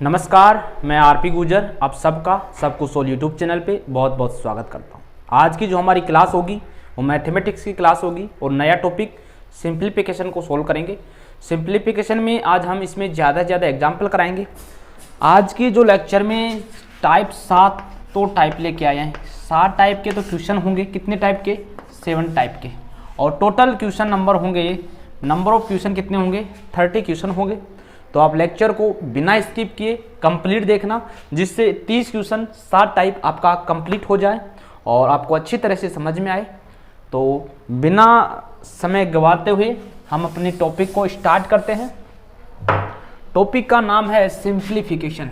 नमस्कार, मैं आरपी गुजर आप सबका सबको सोल यूट्यूब चैनल पे बहुत बहुत स्वागत करता हूँ। आज की जो हमारी क्लास होगी वो मैथमेटिक्स की क्लास होगी और नया टॉपिक सिंप्लीफिकेशन को सोल्व करेंगे। सिंप्लीफिकेशन में आज हम इसमें ज़्यादा से ज़्यादा एग्जाम्पल कराएंगे। आज की जो लेक्चर में टाइप 7 तो टाइप लेके आए हैं। 7 टाइप के तो क्वेश्चन होंगे। कितने टाइप के? 7 टाइप के। और टोटल क्वेश्चन नंबर होंगे, नंबर ऑफ क्वेश्चन कितने होंगे? 30 क्वेश्चन होंगे। तो आप लेक्चर को बिना स्किप किए कंप्लीट देखना, जिससे 30 क्वेश्चन 7 टाइप आपका कंप्लीट हो जाए और आपको अच्छी तरह से समझ में आए। तो बिना समय गंवाते हुए हम अपने टॉपिक को स्टार्ट करते हैं। टॉपिक का नाम है सिंप्लीफिकेशन।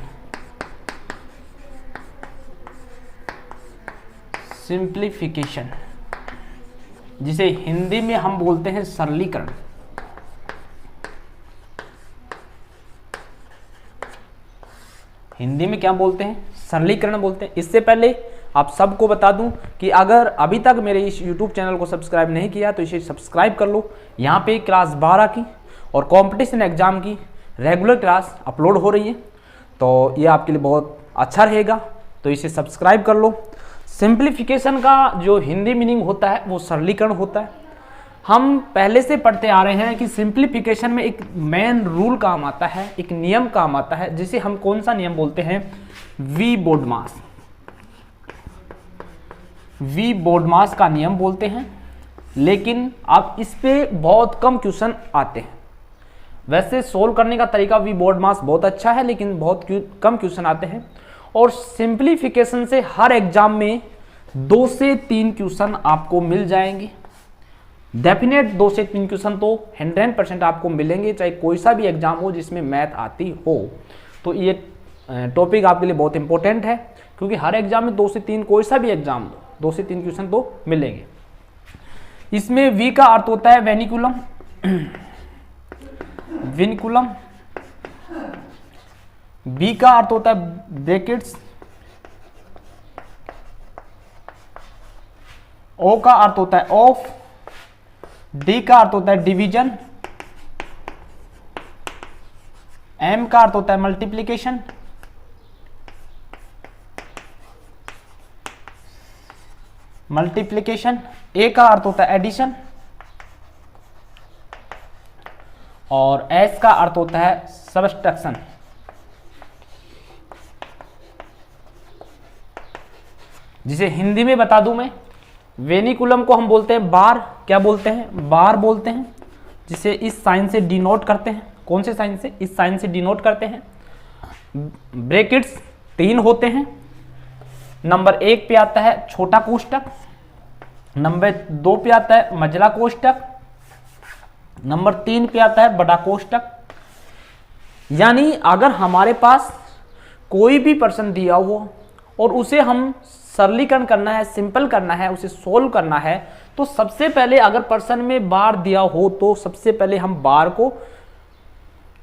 सिंप्लीफिकेशन जिसे हिंदी में हम बोलते हैं सरलीकरण। हिंदी में क्या बोलते हैं? सरलीकरण बोलते हैं। इससे पहले आप सबको बता दूं कि अगर अभी तक मेरे इस YouTube चैनल को सब्सक्राइब नहीं किया तो इसे सब्सक्राइब कर लो। यहाँ पे क्लास 12 की और कंपटीशन एग्जाम की रेगुलर क्लास अपलोड हो रही है, तो ये आपके लिए बहुत अच्छा रहेगा, तो इसे सब्सक्राइब कर लो। सिंप्लीफिकेशन का जो हिंदी मीनिंग होता है वो सरलीकरण होता है। हम पहले से पढ़ते आ रहे हैं कि सिंप्लीफिकेशन में एक मेन रूल काम आता है, एक नियम काम आता है, जिसे हम कौन सा नियम बोलते हैं? We BODMAS. वी बोडमास का नियम बोलते हैं। लेकिन अब इस पे बहुत कम क्वेश्चन आते हैं। वैसे सोल्व करने का तरीका वी बोडमास बहुत अच्छा है, लेकिन बहुत कम क्वेश्चन आते हैं। और सिंप्लीफिकेशन से हर एग्जाम में 2 से 3 क्वेश्चन आपको मिल जाएंगे। डेफिनेट 2 से 3 क्वेश्चन तो 100% आपको मिलेंगे, चाहे कोई सा भी एग्जाम हो जिसमें मैथ आती हो। तो ये टॉपिक आपके लिए बहुत इंपॉर्टेंट है, क्योंकि हर एग्जाम में 2 से 3, कोई सा भी एग्जाम हो 2 से 3 क्वेश्चन तो मिलेंगे। इसमें वी का अर्थ होता है वेनिकुलम, विनकुलम। बी का अर्थ होता है ब्रैकेट्स। ओ का अर्थ होता है ऑफ। डी का अर्थ होता है डिवीजन। एम का अर्थ होता है मल्टीप्लिकेशन। ए का अर्थ होता है एडिशन। और एस का अर्थ होता है सब्सट्रैक्शन। जिसे हिंदी में बता दूं मैं, वेनिकुलम को हम बोलते हैं बार। क्या बोलते हैं? बार बोलते हैं, जिसे इस साइन से डिनोट करते हैं। कौन से साइन से? इस साइन से डिनोट करते हैं। ब्रैकेट्स 3 होते हैं। नंबर 1 पे आता है छोटा कोष्टक, नंबर 2 पे आता है मझला कोष्टक, नंबर 3 पे आता है बड़ा कोष्टक। यानी अगर हमारे पास कोई भी प्रश्न दिया हो और उसे हम सरलीकरण करना है, सिंपल करना है, उसे सोल्व करना है, तो सबसे पहले अगर प्रश्न में बार दिया हो तो सबसे पहले हम बार को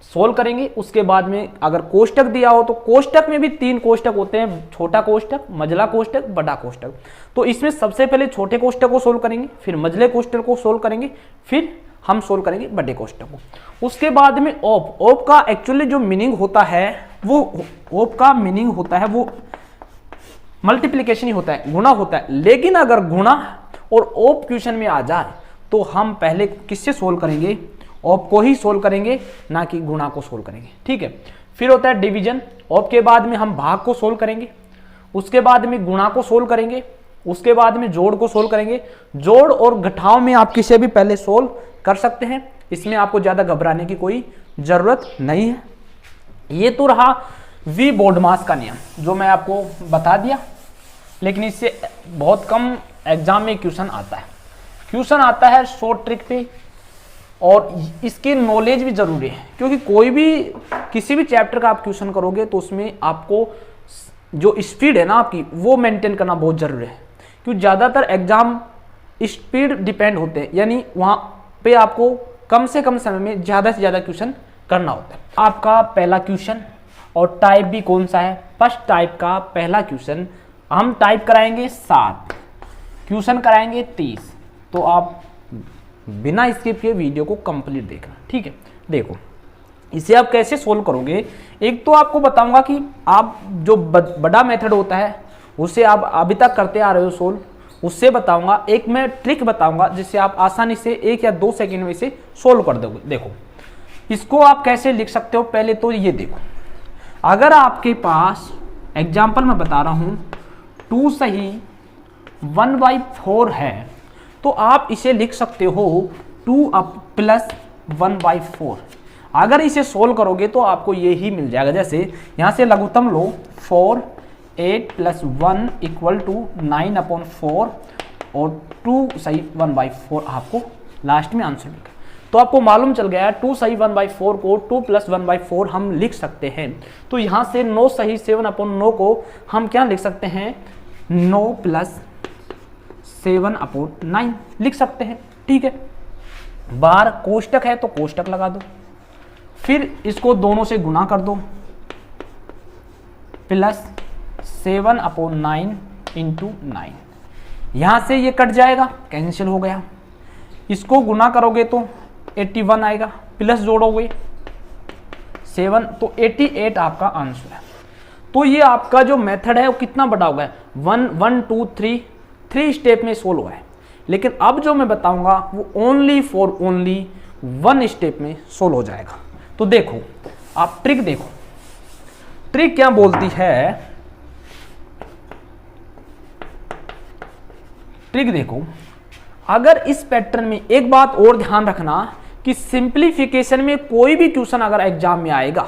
सोल्व करेंगे। उसके बाद में अगर कोष्टक दिया हो तो कोष्टक में भी 3 कोष्टक होते हैं, छोटा कोष्टक, मझला कोष्टक, बड़ा कोष्टक। तो इसमें सबसे पहले छोटे कोष्टक को सोल्व करेंगे, फिर मझले कोष्टक को सोल्व करेंगे, फिर हम सोल्व करेंगे बड़े कोष्टक को। उसके बाद में ऑफ। ऑफ का एक्चुअली जो मीनिंग होता है वो मल्टीप्लिकेशन ही होता है, गुणा होता है। लेकिन अगर गुणा और ऑफ क्वेश्चन में आ जाए तो हम पहले किससे सोल्व करेंगे? ऑफ को ही सोल्व करेंगे, ना कि गुणा को सोल्व करेंगे। ठीक है। फिर होता है डिवीजन। ऑफ के बाद में हम भाग को सोल्व करेंगे, उसके बाद में गुणा को सोल्व करेंगे, उसके बाद में जोड़ को सोल्व करेंगे। जोड़ और घटाव में आप किसे भी पहले सोल्व कर सकते हैं, इसमें आपको ज्यादा घबराने की कोई जरूरत नहीं है। ये तो रहा वी बोडमास का नियम, जो मैं आपको बता दिया। लेकिन इससे बहुत कम एग्जाम में क्वेश्चन आता है शॉर्ट ट्रिक पे, और इसकी नॉलेज भी जरूरी है, क्योंकि कोई भी किसी भी चैप्टर का आप क्वेश्चन करोगे तो उसमें आपको जो स्पीड है ना आपकी, वो मेंटेन करना बहुत जरूरी है। क्योंकि ज्यादातर एग्जाम स्पीड डिपेंड होते हैं, यानी वहां पे आपको कम से कम समय में ज्यादा से ज्यादा क्वेश्चन करना होता है। आपका पहला क्वेश्चन, और टाइप भी कौन सा है? फर्स्ट टाइप का पहला क्वेश्चन हम टाइप कराएंगे 7, क्वेश्चन कराएंगे 30। तो आप बिना स्किप के वीडियो को कंप्लीट देखना। ठीक है। देखो इसे आप कैसे सोल्व करोगे, एक तो आपको बताऊंगा कि आप जो बड़ा मेथड होता है उसे आप अभी तक करते आ रहे हो सोल्व, उससे बताऊंगा। एक मैं ट्रिक बताऊंगा जिससे आप आसानी से 1 या 2 सेकंड में इसे सोल्व कर दोगे। देखो इसको आप कैसे लिख सकते हो, पहले तो ये देखो, अगर आपके पास एग्जाम्पल मैं बता रहा हूं 2 सही 1/4 है तो आप इसे लिख सकते हो 2 प्लस 1/4। अगर इसे सोल्व करोगे तो आपको ये ही मिल जाएगा। जैसे यहां से लघुत्तम लो 4, 8 + 1 = 9/4 और 2 सही 1/4 आपको लास्ट में आंसर मिलेगा। तो आपको मालूम चल गया 2 सही 1/4 को 2 + 1/4 हम लिख सकते हैं। तो यहां से 9 सही 7/9 को हम क्या लिख सकते हैं, 9 + 7/9 लिख सकते हैं। ठीक है, बाहर कोष्टक है तो कोष्टक लगा दो, फिर इसको दोनों से गुना कर दो, प्लस 7/9 × 9। यहां से ये कट जाएगा, कैंसिल हो गया। इसको गुना करोगे तो 81 आएगा, प्लस जोड़ोगे 7 तो 88 आपका आंसर है। तो ये आपका जो मेथड है वो कितना बड़ा होगा, 1 2 3 स्टेप में सोल्व हुआ है। लेकिन अब जो मैं बताऊंगा वो ओनली 1 स्टेप में सोल्व हो जाएगा। तो देखो आप ट्रिक देखो, ट्रिक क्या बोलती है, ट्रिक देखो। अगर इस पैटर्न में एक बात और ध्यान रखना कि सिंप्लीफिकेशन में कोई भी क्वेश्चन अगर एग्जाम में आएगा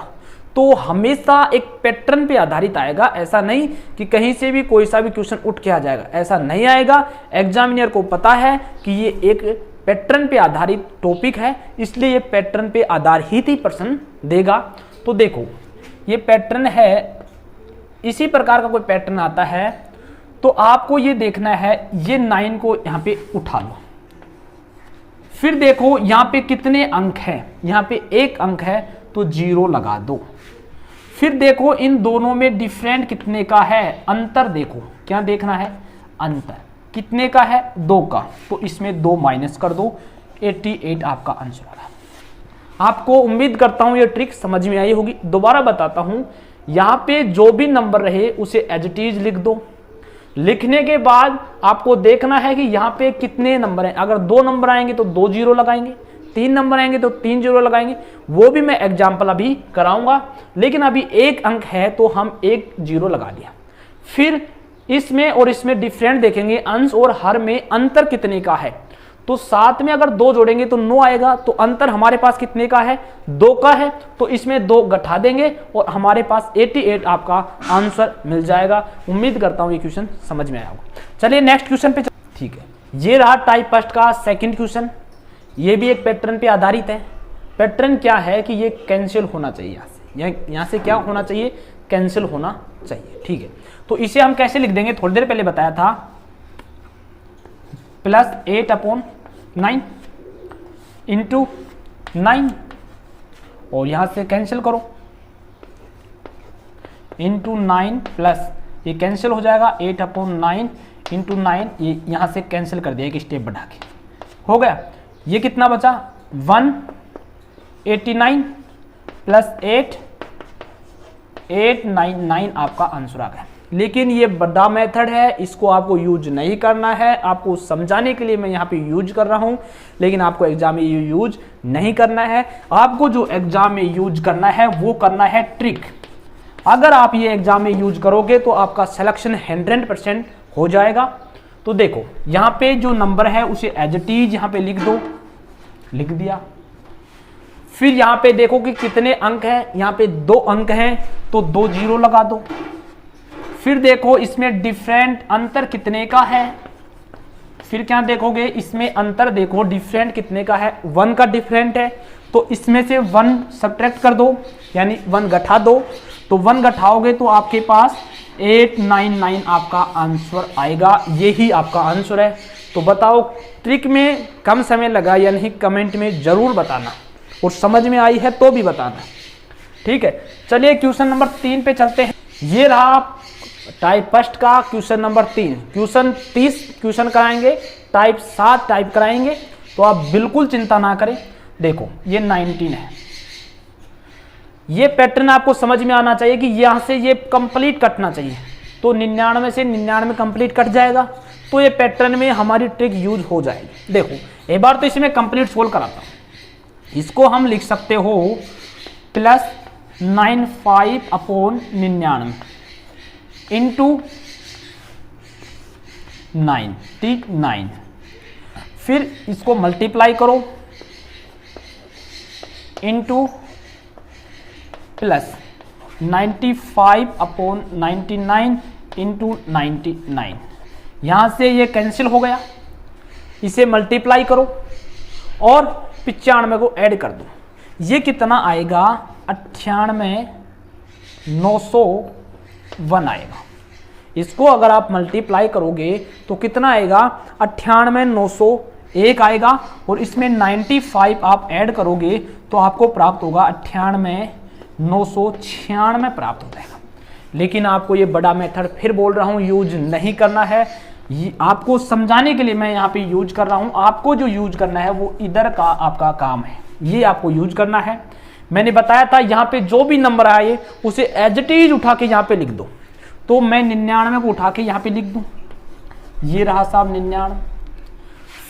तो हमेशा एक पैटर्न पे आधारित आएगा। ऐसा नहीं कि कहीं से भी कोई सा भी क्वेश्चन उठ के आ जाएगा, ऐसा नहीं आएगा। एग्जामिनर को पता है कि ये एक पैटर्न पे आधारित टॉपिक है, इसलिए ये पैटर्न पे आधारित ही प्रश्न देगा। तो देखो ये पैटर्न है, इसी प्रकार का कोई पैटर्न आता है तो आपको ये देखना है, ये 9 को यहां पे उठा लो, फिर देखो यहां पे कितने अंक हैं, यहां पे 1 अंक है तो 0 लगा दो। फिर देखो इन दोनों में डिफरेंट कितने का है, अंतर देखो, क्या देखना है, अंतर कितने का है, 2 का, तो इसमें 2 माइनस कर दो, 88 आपका आंसर आ रहा। आपको उम्मीद करता हूं ये ट्रिक समझ में आई होगी। दोबारा बताता हूं, यहां पे जो भी नंबर रहे उसे एज इट इज लिख दो। लिखने के बाद आपको देखना है कि यहाँ पे कितने नंबर हैं। अगर 2 नंबर आएंगे तो 2 0 लगाएंगे, 3 नंबर आएंगे तो 3 0 लगाएंगे। वो भी मैं एग्जाम्पल अभी कराऊंगा, लेकिन अभी 1 अंक है तो हम 1 0 लगा दिया। फिर इसमें और इसमें डिफरेंट देखेंगे, अंश और हर में अंतर कितने का है। तो 7 में अगर 2 जोड़ेंगे तो 9 आएगा, तो अंतर हमारे पास कितने का है, 2 का है। तो इसमें 2 घटा देंगे और हमारे पास 88 आपका आंसर मिल जाएगा। उम्मीद करता हूं ये क्वेश्चन समझ में आया होगा। चलिए नेक्स्ट क्वेश्चन पे। ठीक है, ये रहा टाइप फर्स्ट का सेकंड क्वेश्चन। ये भी एक पैटर्न पे आधारित है। पैटर्न क्या है कि ये कैंसिल होना चाहिए, यहाँ से क्या होना चाहिए, कैंसिल होना चाहिए। ठीक है, तो इसे हम कैसे लिख देंगे, थोड़ी देर पहले बताया था, प्लस 8/9 इंटू 9 और यहां से कैंसिल करो, इंटू 9 प्लस ये कैंसिल हो जाएगा, 8/9 इंटू 9, ये यहां से कैंसिल कर दिया एक स्टेप बढ़ा के, हो गया। ये कितना बचा, 189 प्लस 899 आपका आंसर आ गया। लेकिन ये बड़ा मेथड है, इसको आपको यूज नहीं करना है। आपको समझाने के लिए मैं यहाँ पे यूज कर रहा हूँ, लेकिन आपको एग्जाम में यूज नहीं करना है। आपको जो एग्जाम में यूज करना है वो करना है ट्रिक। अगर आप ये एग्जाम में यूज करोगे तो आपका सिलेक्शन 100% हो जाएगा। तो देखो यहाँ पे जो नंबर है उसे एज इट इज यहाँ पे लिख दो, लिख दिया। फिर यहाँ पे देखो कि कितने अंक हैं, यहाँ पे 2 अंक हैं तो 2 0 लगा दो। फिर देखो इसमें डिफरेंट अंतर कितने का है, फिर क्या देखोगे, इसमें अंतर देखो डिफरेंट कितने का है, 1 का डिफरेंट है, तो इसमें से 1 सब्ट्रैक्ट कर दो, यानी 1 घटा दो। तो 1 घटाओगे तो आपके पास 899 आपका आंसर आएगा। यही आपका आंसर है। तो बताओ ट्रिक में कम समय लगा या नहीं, कमेंट में जरूर बताना, और समझ में आई है तो भी बताना। ठीक है, चलिए क्वेश्चन नंबर 3 पे चलते हैं। ये रहा टाइप फर्स्ट का क्वेश्चन नंबर 3। क्वेश्चन 30 क्वेश्चन कराएंगे, टाइप 7 टाइप कराएंगे, तो आप बिल्कुल चिंता ना करें। देखो ये 19 है, ये पैटर्न आपको समझ में आना चाहिए कि यहां से ये कंप्लीट कटना चाहिए, तो 99 से 99 कंप्लीट कट जाएगा, तो ये पैटर्न में हमारी ट्रिक यूज हो जाएगी। देखो एक बार तो इसे मैं कंप्लीट सोल्व कराता हूं। इसको हम लिख सकते हो प्लस 95 अपॉन 99 इंटू 9, ठीक 9, फिर इसको मल्टीप्लाई करो इंटू प्लस 95 अपॉन 99 इंटू 99, यहां से ये कैंसिल हो गया, इसे मल्टीप्लाई करो और 95 को ऐड कर दो, ये कितना आएगा 98,901 आएगा। इसको अगर आप मल्टीप्लाई करोगे तो कितना आएगा 98,901 आएगा, और इसमें 95 आप ऐड करोगे तो आपको प्राप्त होगा 98,996 प्राप्त हो जाएगा। लेकिन आपको ये बड़ा मेथड फिर बोल रहा हूँ यूज नहीं करना है, ये आपको समझाने के लिए मैं यहाँ पे यूज कर रहा हूँ। आपको जो यूज करना है वो इधर का आपका काम है, ये आपको यूज करना है। मैंने बताया था यहाँ पे जो भी नंबर आए उसे एज इट इज उठा के यहाँ पे लिख दो, तो मैं 99 को उठा के यहाँ पे लिख दूं, ये रहा साहब 99,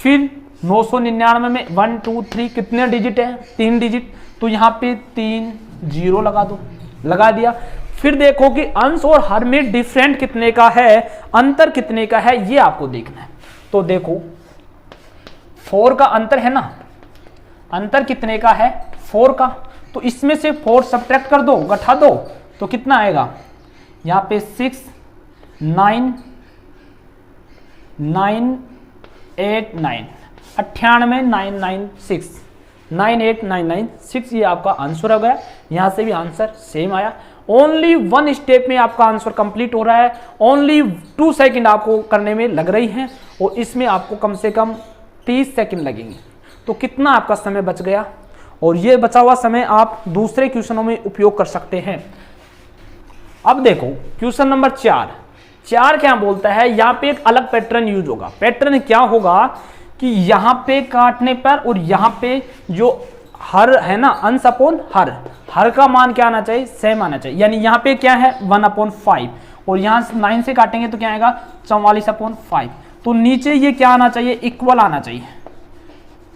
फिर 999 में 1 2 3 कितने डिजिट है 3 डिजिट, तो यहाँ पे 3 0 लगा दो, लगा दिया। फिर देखो कि अंश और हर में डिफरेंट कितने का है, अंतर कितने का है, ये आपको देखना है। तो देखो 4 का अंतर है ना, अंतर कितने का है 4 का, तो इसमें से 4 सब्ट्रैक्ट कर दो, घटा दो, तो कितना आएगा यहाँ पे 6 9 9 8 9 98,996 98,996, ये आपका आंसर हो गया। यहां से भी आंसर सेम आया। ओनली 1 स्टेप में आपका आंसर कंप्लीट हो रहा है, ओनली 2 सेकंड आपको करने में लग रही हैं, और इसमें आपको कम से कम 30 सेकंड लगेंगे। तो कितना आपका समय बच गया, और ये बचा हुआ समय आप दूसरे क्वेश्चनों में उपयोग कर सकते हैं। अब देखो क्वेश्चन नंबर 4 क्या बोलता है, यहां पे एक अलग पैटर्न यूज होगा। पैटर्न क्या होगा कि यहां पे काटने पर और यहां पे जो हर है ना अंश अपॉन हर का मान क्या आना चाहिए सेम आना चाहिए, यानी यहां पे क्या है 1/5, और यहां 9 से काटेंगे तो क्या आएगा 44/5, तो नीचे ये क्या आना चाहिए इक्वल आना चाहिए,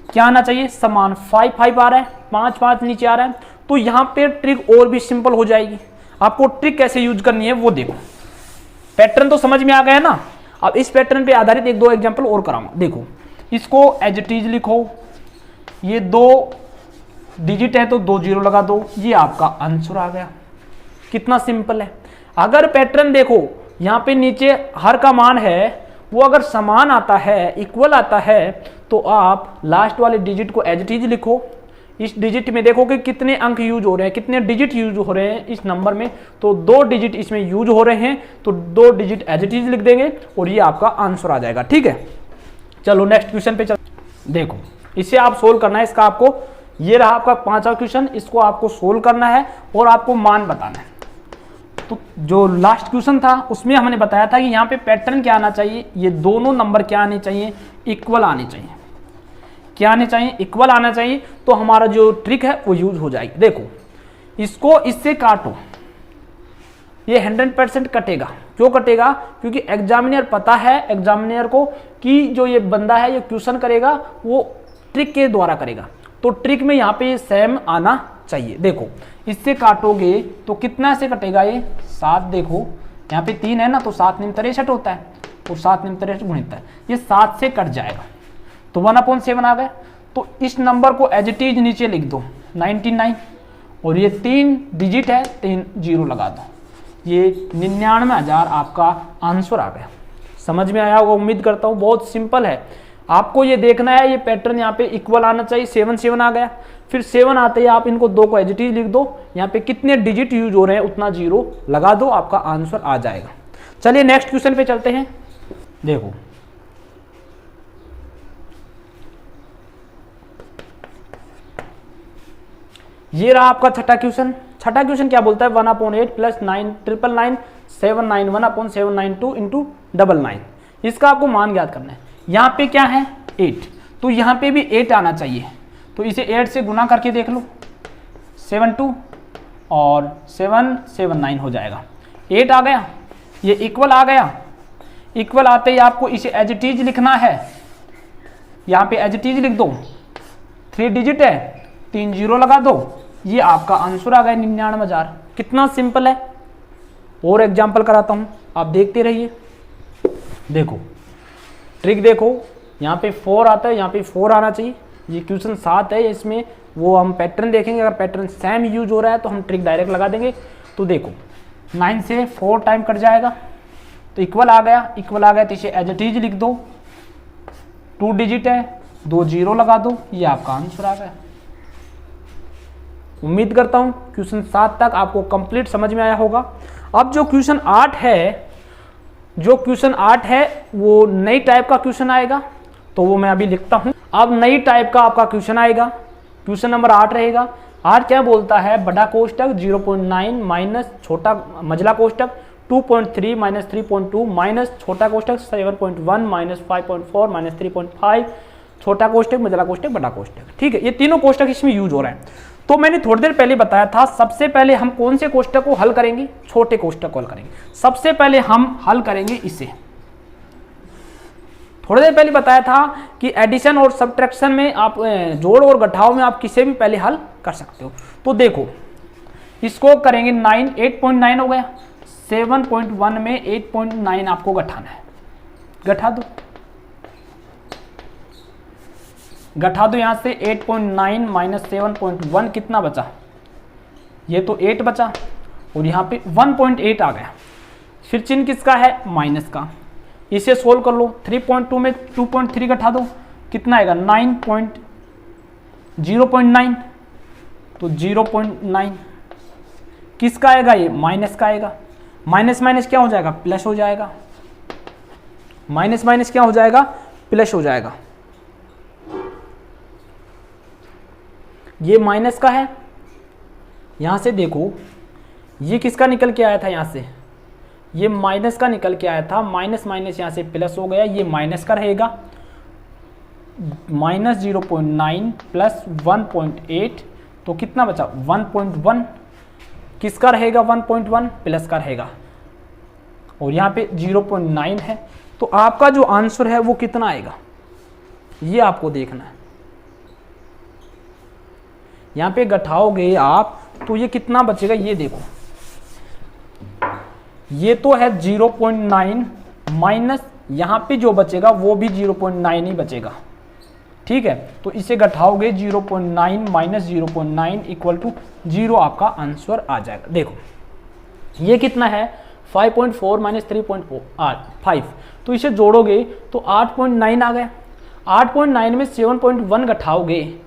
क्या आना चाहिए समान। 5 5 आ रहा है, 5 5 नीचे आ रहा है, तो यहां पे ट्रिक और भी सिंपल हो जाएगी। आपको ट्रिक कैसे यूज करनी है वो देखो। पैटर्न तो समझ में आ गया ना, अब इस पैटर्न पे आधारित 1-2 एग्जांपल और कराऊंगा। देखो इसको एज इट इज लिखो, ये 2 डिजिट है तो 2 0 लगा दो, ये आपका आंसर आ गया। कितना सिंपल है। अगर पैटर्न देखो यहाँ पे नीचे हर का मान है वो अगर समान आता है इक्वल आता है, तो आप लास्ट वाले डिजिट को एज इट इज लिखो। इस डिजिट में देखो कि कितने अंक यूज हो रहे हैं, कितने डिजिट यूज हो रहे हैं इस नंबर में, तो 2 डिजिट इसमें यूज हो रहे हैं, तो 2 डिजिट एज इट इज लिख देंगे और ये आपका आंसर आ जाएगा। ठीक है, चलो नेक्स्ट क्वेश्चन पे चल। देखो इसे आप सोल्व करना है, इसका आपको ये रहा आपका 5वां क्वेश्चन, इसको आपको सोल्व करना है और आपको मान बताना है। तो जो लास्ट क्वेश्चन था उसमें हमने बताया था कि यहाँ पे पैटर्न क्या आना चाहिए, ये दोनों नंबर क्या आने चाहिए इक्वल आने चाहिए, क्या आने चाहिए इक्वल आना चाहिए, तो हमारा जो ट्रिक है वो यूज हो जाएगी। देखो इसको इससे काटो, ये 100% कटेगा। क्यों कटेगा, क्योंकि एग्जामिनर पता है एग्जामिनर को कि जो ये बंदा है ये क्वेश्चन करेगा वो ट्रिक के द्वारा करेगा, तो ट्रिक में यहाँ पे सेम आना चाहिए। देखो इससे काटोगे तो कितना से कटेगा, ये 7, देखो यहाँ पे 3 है ना, तो 7 9 63 होता है, और 7 9 63 गुणित है, ये 7 से कट जाएगा, तो 1/7 आ गए। तो इस नंबर को एज इट इज नीचे लिख दो 99, और ये 3 डिजिट है 3 0 लगा दो, ये 99,000 आपका आंसर आ गया। समझ में आया होगा उम्मीद करता हूँ, बहुत सिंपल है। आपको ये देखना है ये पैटर्न यहाँ पे इक्वल आना चाहिए, 7 7 आ गया, फिर 7 आते ही आप इनको 2 को एज इट इज लिख दो, यहाँ पे कितने डिजिट यूज हो रहे हैं उतना 0 लगा दो, आपका आंसर आ जाएगा। चलिए नेक्स्ट क्वेश्चन पे चलते हैं। देखो ये रहा आपका छठा क्वेश्चन। छठा क्वेश्चन क्या बोलता है 1/8 प्लस 9 999 791 1/792 इंटू 99, इसका आपको मान ज्ञात करना है। यहाँ पे क्या है 8, तो यहाँ पे भी 8 आना चाहिए, तो इसे 8 से गुना करके देख लो, 7 2 और 779 हो जाएगा। 8 आ गया, ये इक्वल आ गया। इक्वल आते ही आपको इसे एज इट इज लिखना है, यहाँ पे एज इट इज लिख दो, 3 डिजिट है, 3 जीरो लगा दो, ये आपका आंसर आ गया 99,000। कितना सिंपल है। और एग्जाम्पल कराता हूँ, आप देखते रहिए। देखो ट्रिक देखो, यहाँ पे 4 आता है, यहाँ पे 4 आना चाहिए। ये क्वेश्चन 7 है, इसमें वो हम पैटर्न देखेंगे, अगर पैटर्न सेम यूज हो रहा है तो हम ट्रिक डायरेक्ट लगा देंगे। तो देखो 9 से 4 टाइम कट जाएगा, तो इक्वल आ गया। इक्वल आ गया तो इसे एज इट इज लिख दो, 2 डिजिट है, 2 जीरो लगा दो, ये आपका आंसर आ गया। उम्मीद करता हूं क्वेश्चन 7 तक आपको कंप्लीट समझ में आया होगा। अब जो क्वेश्चन 8 है, जो क्वेश्चन 8 है वो नई टाइप का क्वेश्चन आएगा, तो वो मैं अभी लिखता हूं। अब नई टाइप का आपका क्वेश्चन आएगा, क्वेश्चन नंबर 8 रहेगा। 8 क्या बोलता है, बड़ा कोष्टक 0.9 माइनस छोटा मझला कोष्टक 2.3 माइनस 3.2 माइनस छोटा कोष्टक 7.1 माइनस 5.4 माइनस 3.5, छोटा कोष्टक मझला कोष्टक बड़ा कोष्टक। ठीक है, ये तीनों कोष्टक इसमें यूज हो रहे हैं। तो मैंने थोड़ी देर पहले बताया था, सबसे पहले हम कौन से कोष्टक को हल करेंगे, छोटे कोष्टक को हल करेंगे। सबसे पहले हम हल करेंगे इसे। थोड़ी देर पहले बताया था कि एडिशन और सब्ट्रैक्शन में आप जोड़ और घटाव में आप किसे भी पहले हल कर सकते हो। तो देखो इसको करेंगे 9, 8.9 हो गया, 7.1 में 8.9 आपको घटाना है, घटा दो। घटा दो यहां से 8.9 माइनस 7.1 कितना बचा, ये तो 8 बचा, और यहाँ पे 1.8 आ गया। फिर चिन्ह किसका है, माइनस का। इसे सोल्व कर लो, 3.2 में 2.3 घटा दो, कितना आएगा 0.9, तो 0.9 किसका आएगा, ये माइनस का आएगा। माइनस माइनस क्या हो जाएगा, प्लस हो जाएगा। माइनस माइनस क्या हो जाएगा, प्लस हो जाएगा। ये माइनस का है, यहां से देखो ये किसका निकल के आया था, यहां से ये माइनस का निकल के आया था। माइनस माइनस यहां से प्लस हो गया, ये माइनस का रहेगा। माइनस 0.9 प्लस 1.8, तो कितना बचा 1.1, किसका रहेगा 1.1, प्लस का रहेगा। और यहाँ पे 0.9 है, तो आपका जो आंसर है वो कितना आएगा, ये आपको देखना है। यहाँ पे घटाओगे आप तो ये कितना बचेगा, ये देखो ये तो है 0.9 माइनस यहाँ पे जो बचेगा वो भी 0.9 ही बचेगा। ठीक है, तो इसे घटाओगे 0.9 माइनस 0.9 इक्वल टू 0, आपका आंसर आ जाएगा। देखो ये कितना है 5.4 माइनस 3.5, तो इसे जोड़ोगे तो 8.9 आ गया। 8.9 में 7.1 घटाओगे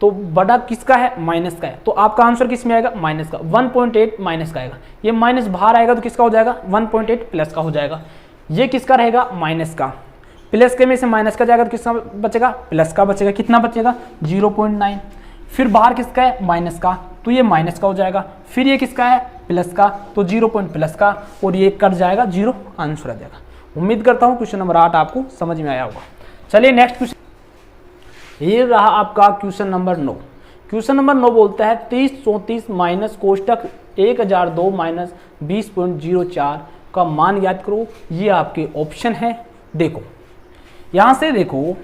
तो बड़ा किसका है, माइनस का है, तो आपका आंसर किस में आएगा, माइनस का। 1.8 माइनस का आएगा, ये माइनस बाहर आएगा तो किसका हो जाएगा 1.8 प्लस का हो जाएगा। ये किसका रहेगा, माइनस का। प्लस के में से माइनस का जाएगा तो किसका बचेगा, प्लस का बचेगा। कितना बचेगा 0.9। फिर बाहर किसका है, माइनस का, तो ये माइनस का हो जाएगा। फिर ये किसका है, प्लस का, तो 0 प्लस का, और ये कट जाएगा 0, आंसर आ जाएगा। उम्मीद करता हूँ क्वेश्चन नंबर 8 आपको समझ में आया होगा। चलिए नेक्स्ट क्वेश्चन, ये रहा आपका क्वेश्चन नंबर 9। क्वेश्चन नंबर 9 बोलता है 3034 माइनस कोष्टक 1002 माइनस 20.04 का मान ज्ञात करो। ये आपके ऑप्शन है। देखो यहां से देखो,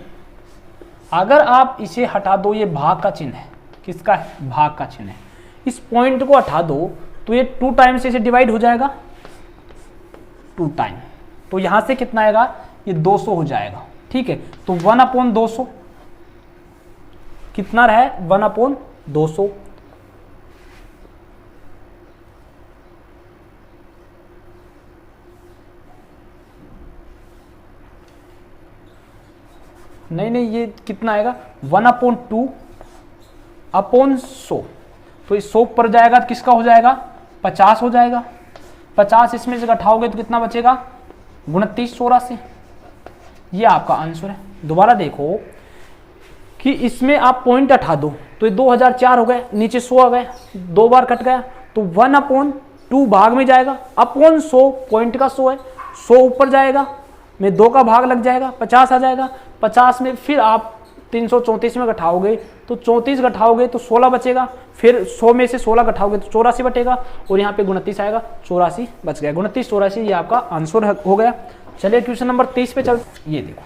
अगर आप इसे हटा दो, ये भाग का चिन्ह है, किसका है, भाग का चिन्ह है। इस पॉइंट को हटा दो तो ये 2 टाइम से इसे डिवाइड हो जाएगा, 2 टाइम, तो यहां से कितना आएगा, ये 200 हो जाएगा। ठीक है, तो 1/200 कितना रहा, 1/200। नहीं ये कितना आएगा 1/2/100, तो इस 100 पर जाएगा तो किसका हो जाएगा 50 हो जाएगा। 50 इसमें से घटाओगे तो कितना बचेगा 2984। ये आपका आंसर है। दोबारा देखो कि इसमें आप पॉइंट हटा दो तो ये 2004 हो गए, नीचे 100 आ गए, 2 बार कट गया, तो 1/2 भाग में जाएगा, अपॉन 100 पॉइंट का 100 है, 100 ऊपर जाएगा में 2 का भाग लग जाएगा, 50 आ जाएगा। 50 में फिर आप 334 में घटाओगे तो 34 घटाओगे तो 16 बचेगा, फिर 100 में से 16 घटाओगे तो 84 बटेगा, और यहाँ पे 29 आएगा, 84 बच गया। 29 84 ये आपका आंसर हो गया। चलिए क्वेश्चन नंबर 23 पे चल। ये देखो,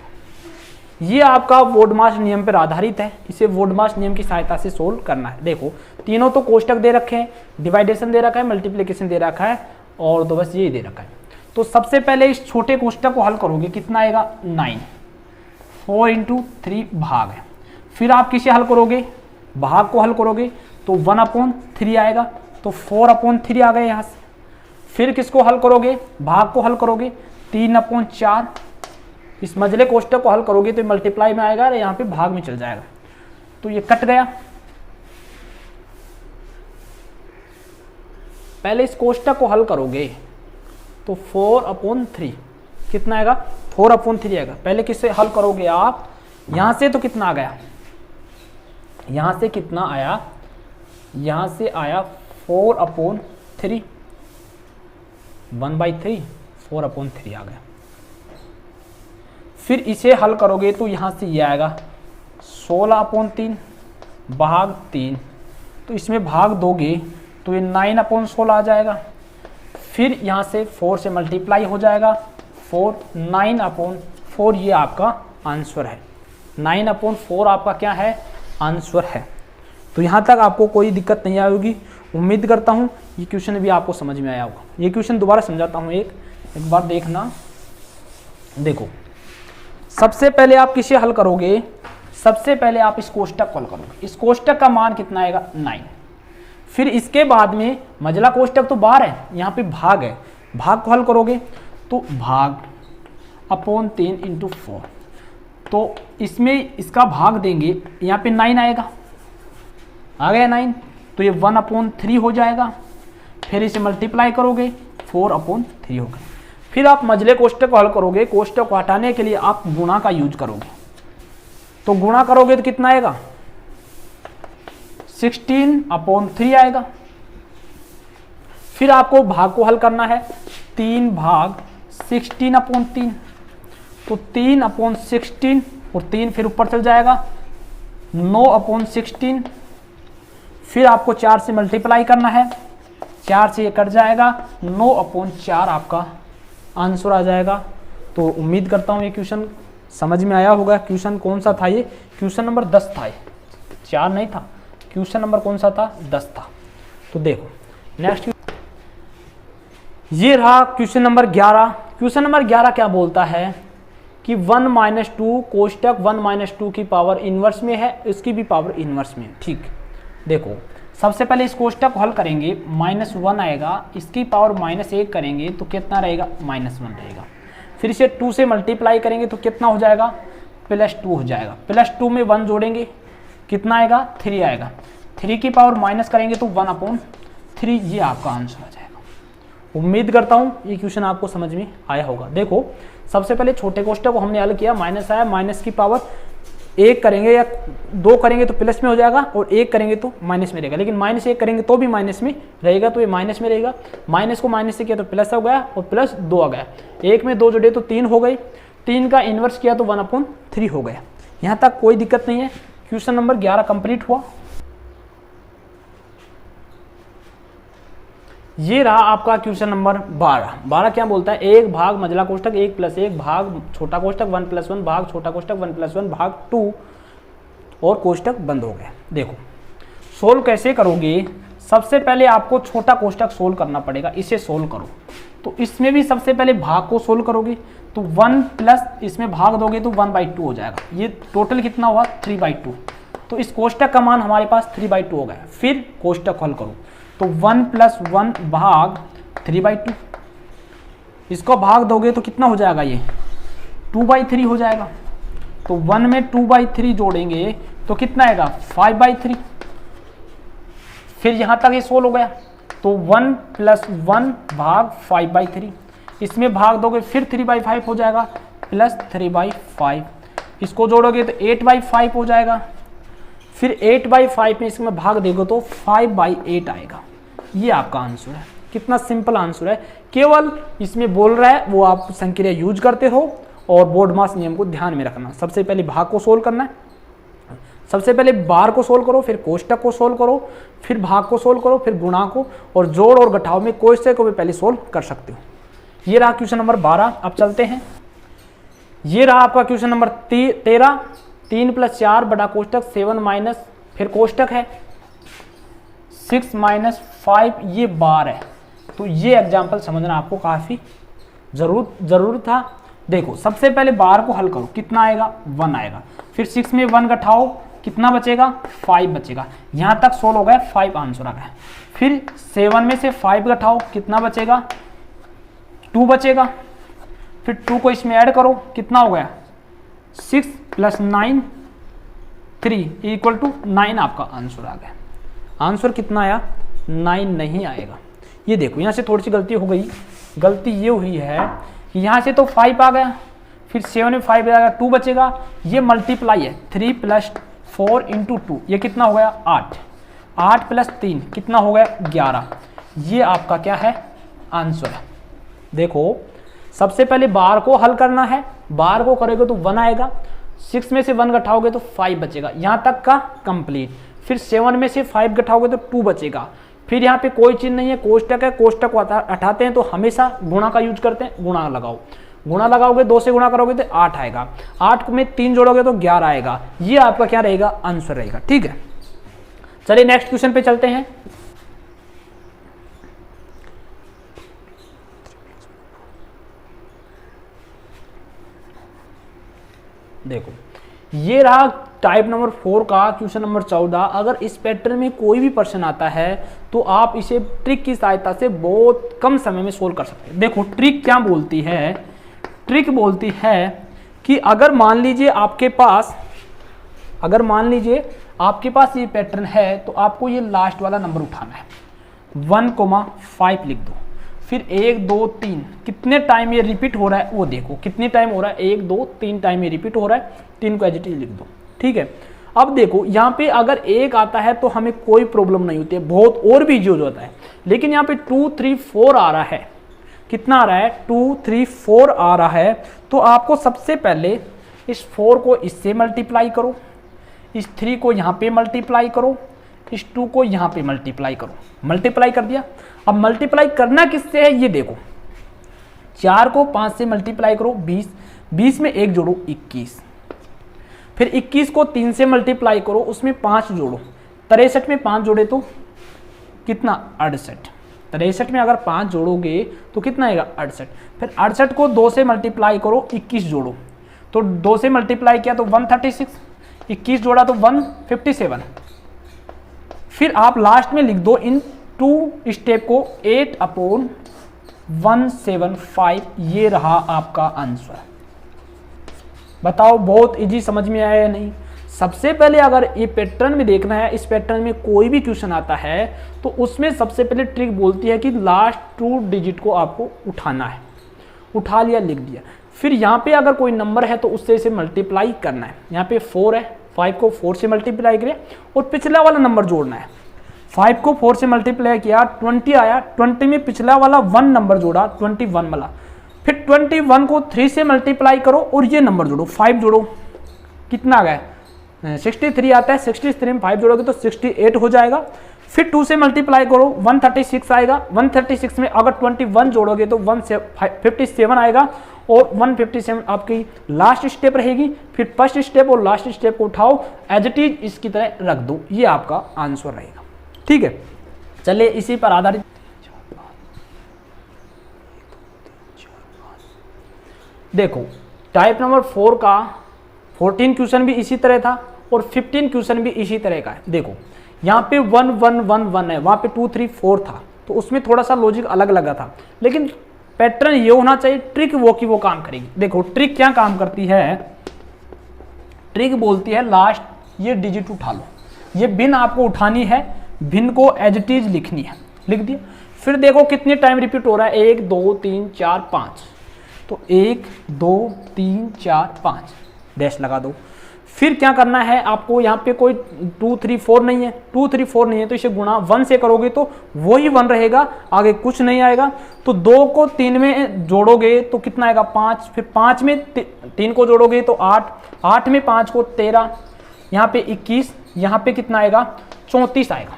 ये आपका वोडमास नियम पर आधारित है, इसे वोडमास नियम की सहायता से सोल्व करना है। देखो तीनों तो कोष्टक दे रखे हैं, डिवाइडेशन दे रखा है, मल्टीप्लीकेशन दे रखा है, और तो बस ये दे रखा है। तो सबसे पहले इस छोटे कोष्टक को हल करोगे, कितना आएगा 9, 4 इंटू 3 भाग है। फिर आप किसे हल करोगे, भाग को हल करोगे तो 1/3 आएगा, तो 4/3 आ गए यहाँ से। फिर किसको हल करोगे, भाग को हल करोगे 3/4, इस मझले कोष्टक को हल करोगे तो मल्टीप्लाई में आएगा और यहाँ पे भाग में चल जाएगा, तो ये कट गया। पहले इस कोष्टक को हल करोगे तो 4/3 कितना आएगा, 4/3 आएगा। पहले किससे हल करोगे आप, यहां से तो कितना आ गया, यहां से कितना आया, यहां से आया 4/3, 1/3, 4/3 आ गया। फिर इसे हल करोगे तो यहां से ये आएगा 16/3 भाग 3, तो इसमें भाग दोगे तो ये 9/16 आ जाएगा। फिर यहाँ से 4 से मल्टीप्लाई हो जाएगा, 4, 9/4 ये आपका आंसर है। 9/4 आपका क्या है, आंसर है। तो यहाँ तक आपको कोई दिक्कत नहीं आएगी। उम्मीद करता हूँ ये क्वेश्चन भी आपको समझ में आया होगा। ये क्वेश्चन दोबारा समझाता हूँ, एक बार देखना। देखो सबसे पहले आप किसे हल करोगे, सबसे पहले आप इस कोष्टक को हल करोगे। इस कोष्टक का मान कितना आएगा 9। फिर इसके बाद में मझला कोष्टक तो बाहर है, यहाँ पे भाग है, भाग को हल करोगे तो भाग/3 इंटू 4, तो इसमें इसका भाग देंगे, यहाँ पे 9 आएगा, आ गया 9, तो ये 1/3 हो जाएगा। फिर इसे मल्टीप्लाई करोगे 4/3 हो गया। फिर आप मझले कोष्टक को हल करोगे, कोष्टक को हटाने के लिए आप गुणा का यूज करोगे, तो गुणा करोगे तो कितना आएगा 16/3 आएगा। फिर आपको भाग को हल करना है, 3 भाग 16/3, तो 3/16 और 3 फिर ऊपर चल जाएगा 9/16। फिर आपको 4 से मल्टीप्लाई करना है, 4 से ये कट जाएगा, 9/4 आपका आंसर आ जाएगा। तो उम्मीद करता हूँ ये क्वेश्चन समझ में आया होगा। क्वेश्चन कौन सा था, ये क्वेश्चन नंबर 10 था, 4 नहीं था। क्वेश्चन नंबर कौन सा था, 10 था। तो देखो नेक्स्ट ये रहा क्वेश्चन नंबर 11। क्वेश्चन नंबर 11 क्या बोलता है कि 1 - 2 कोष्टक 1 - 2 की पावर इनवर्स में है, इसकी भी पावर इनवर्स में है। ठीक, देखो सबसे पहले इस कोष्टक को हल करेंगे, -1 आएगा, इसकी पावर -1 करेंगे तो कितना रहेगा -1 रहेगा। फिर इसे 2 से मल्टीप्लाई करेंगे तो कितना हो जाएगा +2 हो जाएगा। +2 में 1 जोड़ेंगे कितना आएगा 3 आएगा। 3 की पावर माइनस करेंगे तो 1/3, ये आपका आंसर आ जाएगा। उम्मीद करता हूँ ये क्वेश्चन आपको समझ में आया होगा। देखो सबसे पहले छोटे कोष्टक को हमने हल किया, माइनस आया, माइनस की पावर 1 करेंगे या 2 करेंगे तो प्लस में हो जाएगा, और 1 करेंगे तो माइनस में रहेगा, लेकिन -1 करेंगे तो भी माइनस में रहेगा, तो ये माइनस में रहेगा। माइनस को माइनस से किया तो प्लस हो गया, और +2 आ गया। 1 में 2 जुड़े तो 3 हो गई, 3 का इन्वर्स किया तो 1/3 हो गया। यहाँ तक कोई दिक्कत नहीं है। क्वेश्चन नंबर 11 कंप्लीट हुआ। ये रहा आपका क्वेश्चन नंबर 12। 12 क्या बोलता है, 1 भाग मझला कोष्टक 1 + 1 भाग छोटा कोष्टक 1 + 1 भाग छोटा कोष्टक 1 + 1 भाग 2, और कोष्टक बंद हो गया। देखो सोल्व कैसे करोगे, सबसे पहले आपको छोटा कोष्टक सोल्व करना पड़ेगा, इसे सोल्व करो। तो इसमें भी सबसे पहले भाग को सोल्व करोगे तो 1 प्लस इसमें भाग दोगे तो 1/2 हो जाएगा। ये टोटल कितना हुआ 3/2, तो इस कोष्टक का मान हमारे पास 3/2 हो गया। फिर कोष्टक हल करो तो 1 + 1 भाग 3/2, इसको भाग दोगे तो कितना हो जाएगा, ये 2/3 हो जाएगा। तो 1 में 2/3 जोड़ेंगे तो कितना आएगा 5/3। फिर यहां तक ये सोल्व हो गया, तो 1 + 1 भाग 5/3, इसमें भाग दोगे फिर 3/5 हो जाएगा, प्लस 3/5, इसको जोड़ोगे तो 8/5 हो जाएगा। फिर 8/5 में इसमें भाग देगा तो 5/8 आएगा। ये आपका आंसर है। कितना सिंपल आंसर है, केवल इसमें बोल रहा है वो आप संक्रिया यूज करते हो और बोर्ड मास नियम को ध्यान में रखना। सबसे पहले भाग को सोल्व करना है, सबसे पहले बार को सोल्व करो, फिर कोष्टक को सोल्व करो, फिर भाग को सोल्व करो, फिर गुणा को, और जोड़ और घटाव में कोष्टक को भी पहले सोल्व कर सकते हो। ये रहा क्वेश्चन नंबर 12। अब चलते हैं, ये रहा आपका क्वेश्चन नंबर 13। 3 + 4 बड़ा कोष्टक 7 माइनस फिर कोष्टक है 6 - 5, ये बार है। तो ये एग्जाम्पल समझना आपको काफ़ी जरूर था। देखो सबसे पहले बार को हल करो, कितना आएगा 1 आएगा, फिर 6 में 1 घटाओ, कितना बचेगा 5 बचेगा। यहाँ तक सोल्व हो गया, 5 आंसर आ गया। फिर 7 में से 5 घटाओ, कितना बचेगा 2 बचेगा। फिर 2 को इसमें ऐड करो, कितना हो गया 6 + 9 3 = 9 आपका आंसर आ गया। आंसर कितना आया 9 नहीं आएगा। ये देखो यहाँ से थोड़ी सी गलती हो गई। गलती ये हुई है कि यहाँ से तो 5 आ गया, फिर 7 में 5 आ गया, 2 बचेगा। ये मल्टीप्लाई है, 3 + 4 × 2, ये कितना हो गया 8। 8 + 3 कितना हो गया 11। ये आपका क्या है आंसर है। देखो सबसे पहले बार को हल करना है, बार को करोगे तो 1 आएगा, 6 में से 1 घटाओगे तो 5 बचेगा, यहाँ तक का कंप्लीट। फिर 7 में से 5 घटाओगे तो 2 बचेगा। फिर यहाँ पे कोई चीज़ नहीं है, कोष्टक है, कोष्टक को हटाते हैं तो हमेशा गुणा का यूज करते हैं, गुणा लगाओ। गुणा लगाओगे 2 से गुणा करोगे तो 8 आएगा, 8 में 3 जोड़ोगे तो 11 आएगा। ये आपका क्या रहेगा आंसर रहेगा। ठीक है, चलिए नेक्स्ट क्वेश्चन पे चलते हैं। देखो ये रहा टाइप नंबर 4 का क्वेश्चन नंबर 14। अगर इस पैटर्न में कोई भी प्रश्न आता है तो आप इसे ट्रिक की सहायता से बहुत कम समय में सोल्व कर सकते हैं। देखो ट्रिक क्या बोलती है, ट्रिक बोलती है कि अगर मान लीजिए आपके पास ये पैटर्न है तो आपको ये लास्ट वाला नंबर उठाना है, 1,5 लिख दो। फिर 1 2 3 कितने टाइम ये रिपीट हो रहा है वो देखो, कितने टाइम हो रहा है 1 2 3 टाइम ये रिपीट हो रहा है, 3 को एज इट इज लिख दो। ठीक है, अब देखो यहाँ पे अगर 1 आता है तो हमें कोई प्रॉब्लम नहीं होती है, बहुत और भी ईजी हो जाता है। लेकिन यहाँ पे 2 3 4 आ रहा है, कितना आ रहा है 2 3 4 आ रहा है, तो आपको सबसे पहले इस 4 को इससे मल्टीप्लाई करो, इस 3 को यहाँ पे मल्टीप्लाई करो, इस 2 को यहाँ पे मल्टीप्लाई करो। मल्टीप्लाई कर दिया। अब मल्टीप्लाई करना किससे है ये देखो, 4 को 5 से मल्टीप्लाई करो 20, 20 में 1 जोड़ो 21, फिर 21 को 3 से मल्टीप्लाई करो, उसमें 5 जोड़ो, 63 में 5 जोड़े तो कितना 68, 63 में अगर 5 जोड़ोगे तो कितना आएगा 68। फिर 68 को 2 से मल्टीप्लाई करो, 21 जोड़ो, तो 2 से मल्टीप्लाई किया तो 136, 21 जोड़ा तो 157। फिर आप लास्ट में लिख दो इन 2 स्टेप को 8/175, ये रहा आपका आंसर। बताओ बहुत इजी समझ में आया या नहीं। सबसे पहले अगर ये पैटर्न में देखना है, इस पैटर्न में कोई भी क्वेश्चन आता है तो उसमें सबसे पहले ट्रिक बोलती है कि लास्ट 2 डिजिट को आपको उठाना है, उठा लिया लिख दिया। फिर यहाँ पे अगर कोई नंबर है तो उससे इसे मल्टीप्लाई करना है। यहाँ पे 4 है, 5 को 4 से मल्टीप्लाई करें और पिछला वाला नंबर जोड़ना है। 5 को 4 से मल्टीप्लाई किया 20 आया, 20 में पिछला वाला 1 नंबर जोड़ा 21 वाला, फिर 21 को 3 से मल्टीप्लाई करो और ये नंबर जोड़ो 5 जोड़ो, कितना आ गया 63 आता है, 63 में 5 जोड़ोगे तो 68 हो जाएगा। फिर 2 से मल्टीप्लाई करो 136 आएगा, 136 में अगर 21 जोड़ोगे तो 157 आएगा और 157 आपकी लास्ट स्टेप रहेगी। फिर फर्स्ट स्टेप और लास्ट स्टेप को उठाओ, एज इट इज इसकी तरह रख दो, ये आपका आंसर रहेगा। ठीक है, चलिए इसी पर आधारित देखो टाइप नंबर 4 का 14 क्वेश्चन भी इसी तरह था और 15 क्वेश्चन भी इसी तरह का है। देखो यहाँ पे 1 1 1 1 है, वहाँ पे 2 3 4 था, तो उसमें थोड़ा सा लॉजिक अलग लगा था, लेकिन पैटर्न ये होना चाहिए, ट्रिक वो की वो काम करेगी। देखो ट्रिक क्या काम करती है, ट्रिक बोलती है लास्ट ये डिजिट उठा लो, ये भिन्न आपको उठानी है, भिन्न को एज इट इज लिखनी है, लिख दिया। फिर देखो कितने टाइम रिपीट हो रहा है 1 2 3 4 5, तो 1 2 3 4 5 डैश लगा दो। फिर क्या करना है आपको, यहाँ पे कोई 2 3 4 नहीं है, 2 3 4 नहीं है तो इसे गुणा 1 से करोगे तो वही 1 रहेगा, आगे कुछ नहीं आएगा। तो 2 को 3 में जोड़ोगे तो कितना आएगा 5, फिर 5 में 3 को जोड़ोगे तो 8, 8 में 5 को 13, यहाँ पे 21, यहाँ पे कितना आएगा 34 आएगा।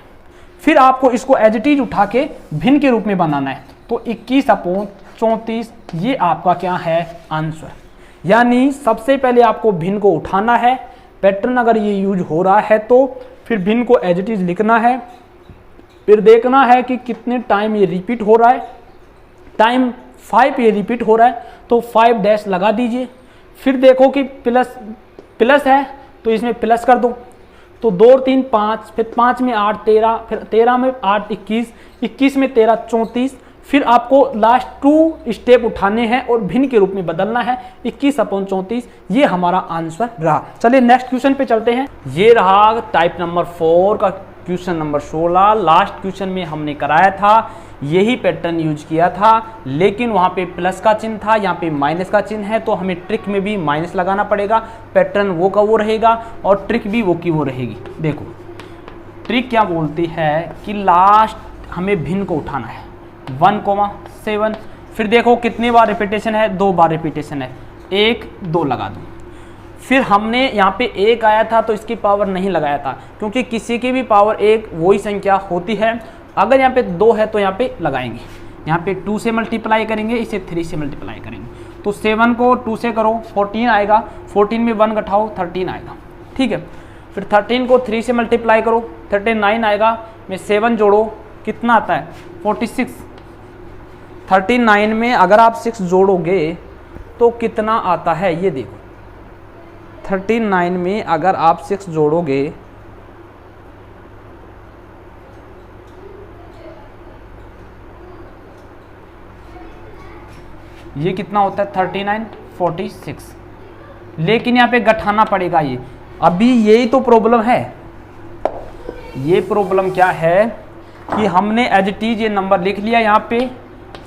फिर आपको इसको एज इट इज उठा के भिन्न के रूप में बनाना है, तो 21/34 ये आपका क्या है आंसर। यानी सबसे पहले आपको भिन्न को उठाना है, पैटर्न अगर ये यूज हो रहा है तो फिर भिन्न को एज इट इज लिखना है, फिर देखना है कि कितने टाइम ये रिपीट हो रहा है। टाइम 5 ये रिपीट हो रहा है तो 5 डैश लगा दीजिए। फिर देखो कि प्लस प्लस है तो इसमें प्लस कर दो, तो 2 और 3 5, फिर 5 में 8 13, फिर 13 में 8 21, 21 में 13 34। फिर आपको लास्ट 2 स्टेप उठाने हैं और भिन्न के रूप में बदलना है, 21/34 ये हमारा आंसर रहा। चलिए नेक्स्ट क्वेश्चन पे चलते हैं। ये रहा टाइप नंबर 4 का क्वेश्चन नंबर 16। लास्ट क्वेश्चन में हमने कराया था, यही पैटर्न यूज किया था, लेकिन वहाँ पे प्लस का चिन्ह था, यहाँ पे माइनस का चिन्ह है, तो हमें ट्रिक में भी माइनस लगाना पड़ेगा। पैटर्न वो का वो रहेगा और ट्रिक भी वो की वो रहेगी। देखो ट्रिक क्या बोलती है कि लास्ट हमें भिन्न को उठाना है 1,7। फिर देखो कितनी बार रिपीटेशन है, 2 बार रिपीटेशन है, 1 2 लगा दो। फिर हमने यहाँ पे 1 आया था तो इसकी पावर नहीं लगाया था, क्योंकि किसी की भी पावर 1 वही संख्या होती है। अगर यहाँ पे 2 है तो यहाँ पे लगाएंगे, यहाँ पे 2 से मल्टीप्लाई करेंगे, इसे 3 से मल्टीप्लाई करेंगे, तो 7 को 2 से करो 14 आएगा, 14 में 1 घटाओ 13 आएगा, ठीक है। फिर 13 को 3 से मल्टीप्लाई करो 39 आएगा, में 7 जोड़ो कितना आता है 46। 39 में अगर आप 6 जोड़ोगे तो कितना आता है ये देखो, 39 में अगर आप 6 जोड़ोगे ये कितना होता है 39 46। लेकिन यहाँ पे घटाना पड़ेगा ये, अभी यही तो प्रॉब्लम है। ये प्रॉब्लम क्या है कि हमने एज इट इज ये नंबर लिख लिया यहाँ पे,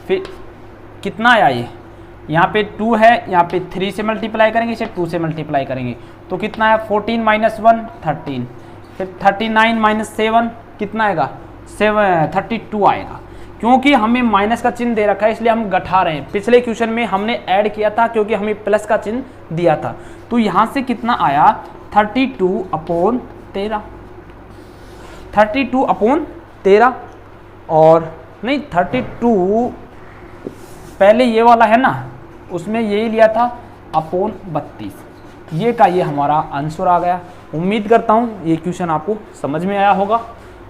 फिर कितना आया ये, यहाँ पे 2 है, यहाँ पे 3 से मल्टीप्लाई करेंगे, इसे 2 से मल्टीप्लाई करेंगे तो कितना है 14 - 1 13। फिर 39 - 7 कितना आएगा 32 आएगा। क्योंकि हमें माइनस का चिन्ह दे रखा है इसलिए हम घटा रहे हैं। पिछले क्वेश्चन में हमने ऐड किया था क्योंकि हमें प्लस का चिन्ह दिया था, तो यहाँ से कितना आया 32/13। 32/13 और नहीं 32 पहले ये वाला है ना, उसमें यही लिया था /32। ये का ये हमारा आंसर आ गया। उम्मीद करता हूँ ये क्वेश्चन आपको समझ में आया होगा।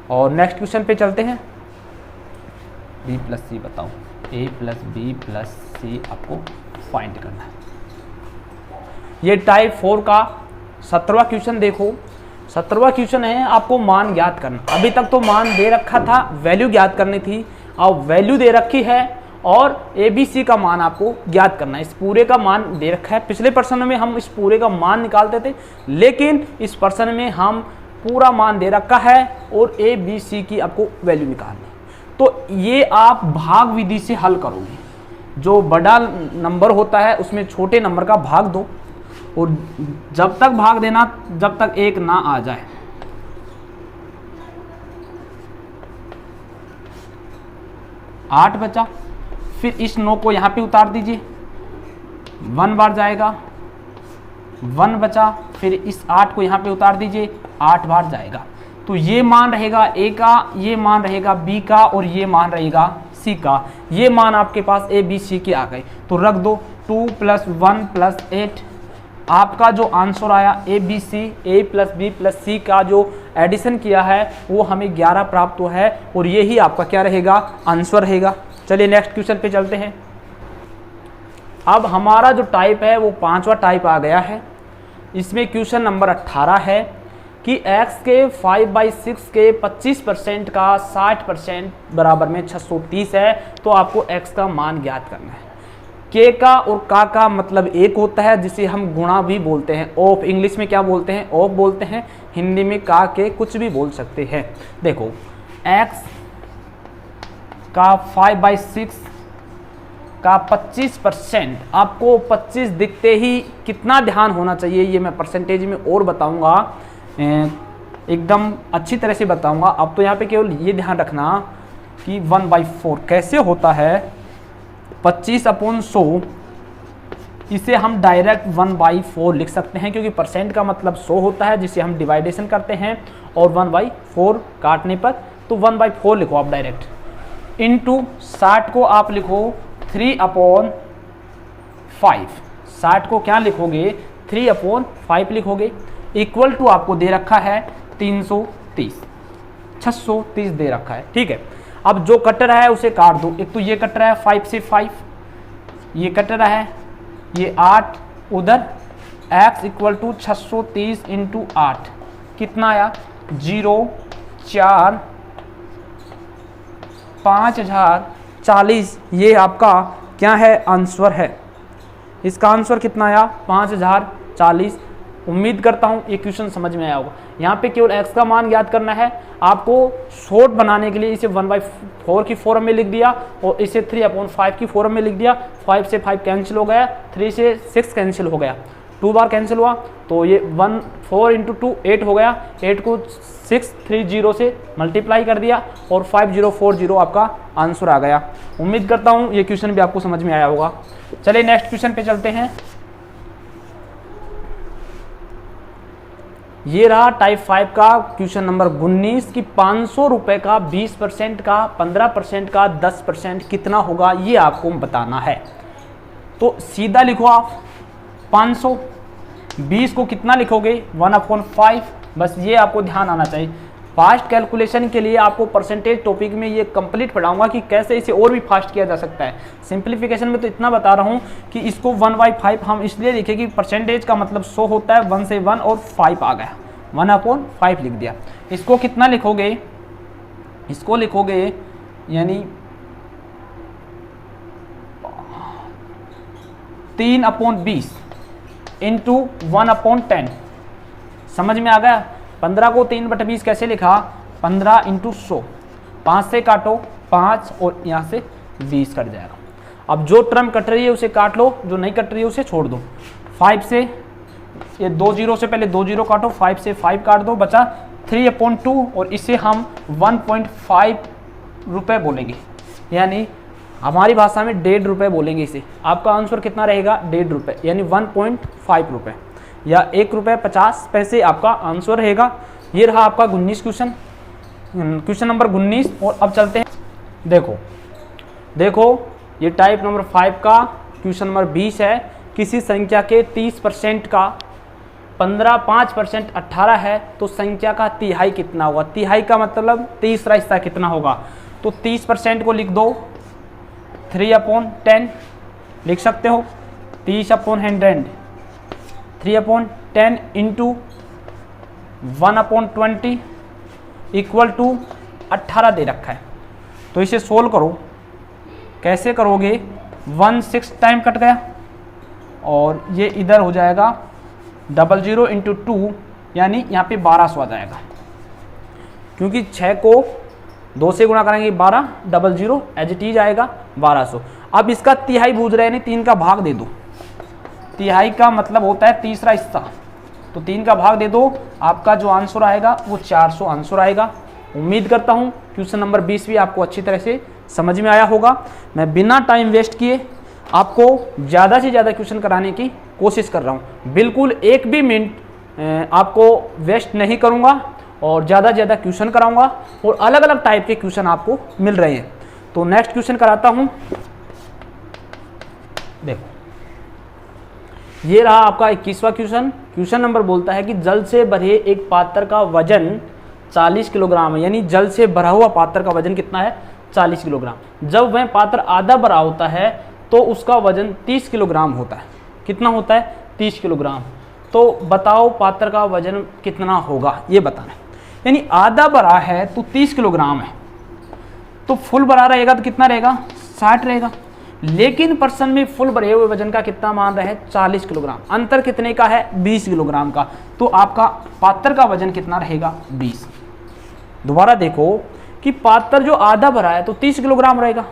और नेक्स्ट क्वेश्चन पे चलते हैं। b + c बताओ, a + b + c आपको फाइंड करना है। ये टाइप 4 का 17वां क्वेश्चन देखो। 17वां क्वेश्चन है आपको मान ज्ञात करना। अभी तक तो मान दे रखा था, वैल्यू ज्ञात करनी थी। अब वैल्यू दे रखी है और ABC का मान आपको ज्ञात करना है। इस पूरे का मान दे रखा है। पिछले प्रश्न में हम इस पूरे का मान निकालते थे, लेकिन इस प्रश्न में हम पूरा मान दे रखा है और ABC की आपको वैल्यू निकालनी। तो ये आप भाग विधि से हल करोगे। जो बड़ा नंबर होता है उसमें छोटे नंबर का भाग दो, और जब तक भाग देना जब तक 1 ना आ जाए। आठ बचा, फिर इस 9 को यहाँ पे उतार दीजिए, 1 बार जाएगा, 1 बचा, फिर इस 8 को यहाँ पे उतार दीजिए, 8 बार जाएगा। तो ये मान रहेगा A का, ये मान रहेगा B का और ये मान रहेगा C का। ये मान आपके पास A B C के आ गए, तो रख दो। 2 + 1 + 8 आपका जो आंसर आया A B + C का जो एडिशन किया है वो हमें 11 प्राप्त हुआ है, और यही आपका क्या रहेगा आंसर रहेगा। चलिए नेक्स्ट क्वेश्चन पे चलते हैं। अब हमारा जो टाइप है वो 5वां टाइप आ गया है। इसमें क्वेश्चन नंबर 18 है कि x के 5/6 के 25% का 60% बराबर में 630 है, तो आपको x का मान ज्ञात करना है। k का और का मतलब एक होता है, जिसे हम गुणा भी बोलते हैं। ऑफ इंग्लिश में क्या बोलते हैं, ऑफ बोलते हैं। हिंदी में का के कुछ भी बोल सकते हैं। देखो x का 5/6 का 25%, आपको 25 दिखते ही कितना ध्यान होना चाहिए ये मैं परसेंटेज में और बताऊंगा, एकदम अच्छी तरह से बताऊंगा। अब तो यहाँ पे केवल ये ध्यान रखना कि 1/4 कैसे होता है। 25/100 इसे हम डायरेक्ट 1/4 लिख सकते हैं, क्योंकि परसेंट का मतलब 100 होता है जिसे हम डिवाइडेशन करते हैं, और 1/4 काटने पर तो 1/4 लिखो आप डायरेक्ट, इंटू 60 को आप लिखो 3/5। 60 को क्या लिखोगे, 3/5 लिखोगे, इक्वल टू आपको दे रखा है 330, 630 दे रखा है, ठीक है। अब जो कट रहा है उसे काट दो, एक तो ये कट रहा है 5 से 5, ये कट रहा है, ये 8 उधर, x इक्वल टू 630 इंटू 8 कितना आया, 0 4 5040, ये आपका क्या है आंसर है, इसका आंसर कितना आया 5040। उम्मीद करता हूँ ये क्वेश्चन समझ में आया होगा। यहाँ पे केवल x का मान याद करना है, आपको शॉर्ट बनाने के लिए इसे 1/4 की फॉर्म में लिख दिया और इसे 3/5 की फॉर्म में लिख दिया। 5 से 5 कैंसिल हो गया, 3 से 6 कैंसिल हो गया, 2 बार कैंसिल हुआ, तो ये 4 × 2 8 हो गया, 8 को 630 से मल्टीप्लाई कर दिया और 5040 आपका आंसर आ गया। उम्मीद करता हूँ ये क्वेश्चन भी आपको समझ में आया होगा। चलिए नेक्स्ट क्वेश्चन पे चलते हैं। ये रहा टाइप 5 का क्वेश्चन नंबर 19 की 500 रुपए का 20% का 15% का 10% कितना होगा, ये आपको बताना है। तो सीधा लिखो आप 500, 20 को कितना लिखोगे 1/5, बस ये आपको ध्यान आना चाहिए। फास्ट कैलकुलेशन के लिए आपको परसेंटेज टॉपिक में ये कंप्लीट पढ़ाऊंगा कि कैसे इसे और भी फास्ट किया जा सकता है। सिंप्लीफिकेशन में तो इतना बता रहा हूँ कि इसको 1/5 हम इसलिए लिखे कि परसेंटेज का मतलब 100 होता है, 1 से 1 और 5 आ गया, 1/5 लिख दिया। इसको कितना लिखोगे, इसको लिखोगे यानी 3/20 इंटू 1/10। समझ में आ गया। 15 को 3/20 कैसे लिखा, 15 × 100, 5 से काटो 5 और यहाँ से 20 कट जाएगा। अब जो टर्म कट रही है उसे काट लो, जो नहीं कट रही है उसे छोड़ दो। 5 से ये 2 0 से पहले 2 0 काटो, 5 से 5 काट दो, बचा 3/2 और इसे हम 1.5 रुपये बोलेंगे, यानी हमारी भाषा में 1.5 रुपये बोलेंगे इसे। आपका आंसर कितना रहेगा 1.5 रुपये, यानी 1.5 रुपये या 1 रुपये 50 पैसे आपका आंसर रहेगा। ये रहा आपका 19 क्वेश्चन नंबर 19। और अब चलते हैं, देखो ये टाइप नंबर 5 का क्वेश्चन नंबर 20 है। किसी संख्या के 30% का 5% 18 है, तो संख्या का तिहाई कितना होगा। तिहाई का मतलब तीसरा हिस्सा कितना होगा, तो 30% को लिख दो 3/10 लिख सकते हो, 30/100, 3/10 इंटू 1/20 इक्वल टू 18 दे रखा है। तो इसे सोल्व करो, कैसे करोगे, 1 6 टाइम कट गया और ये इधर हो जाएगा 00 × 2, यानी यहाँ पे 1200 आ जाएगा, क्योंकि 6 को 2 से गुणा करेंगे 12, 00 एज इट इज आएगा 1200। अब इसका तिहाई बूझ रहे हैं, यानी 3 का भाग दे दो। तिहाई का मतलब होता है तीसरा हिस्सा, तो 3 का भाग दे दो, आपका जो आंसर आएगा वो 400 आंसर आएगा। उम्मीद करता हूँ क्वेश्चन नंबर 20 भी आपको अच्छी तरह से समझ में आया होगा। मैं बिना टाइम वेस्ट किए आपको ज़्यादा से ज़्यादा क्वेश्चन कराने की कोशिश कर रहा हूँ, बिल्कुल एक भी मिनट आपको वेस्ट नहीं करूँगा और ज़्यादा से ज़्यादा क्वेश्चन कराऊँगा और अलग अलग टाइप के क्वेश्चन आपको मिल रहे हैं। तो नेक्स्ट क्वेश्चन कराता हूँ। देखो ये रहा आपका 21वां क्वेश्चन नंबर बोलता है कि जल से भरे एक पात्र का वजन 40 किलोग्राम है, यानी जल से भरा हुआ पात्र का वजन कितना है 40 किलोग्राम। जब वह पात्र आधा भरा होता है तो उसका वजन 30 किलोग्राम होता है। कितना होता है 30 किलोग्राम। तो बताओ पात्र का वजन कितना होगा, ये बताना है। यानी आधा भरा है तो 30 किलोग्राम है, तो फुल भरा रहेगा तो कितना रहेगा 60 रहेगा, लेकिन पर्सन में फुल भरे हुए वजन का कितना मान रहे हैं 40 किलोग्राम। अंतर कितने का है 20 किलोग्राम का। तो आपका पात्र का वजन कितना रहेगा 20। दोबारा देखो कि पात्र जो आधा भरा है तो 30 किलोग्राम रहेगा,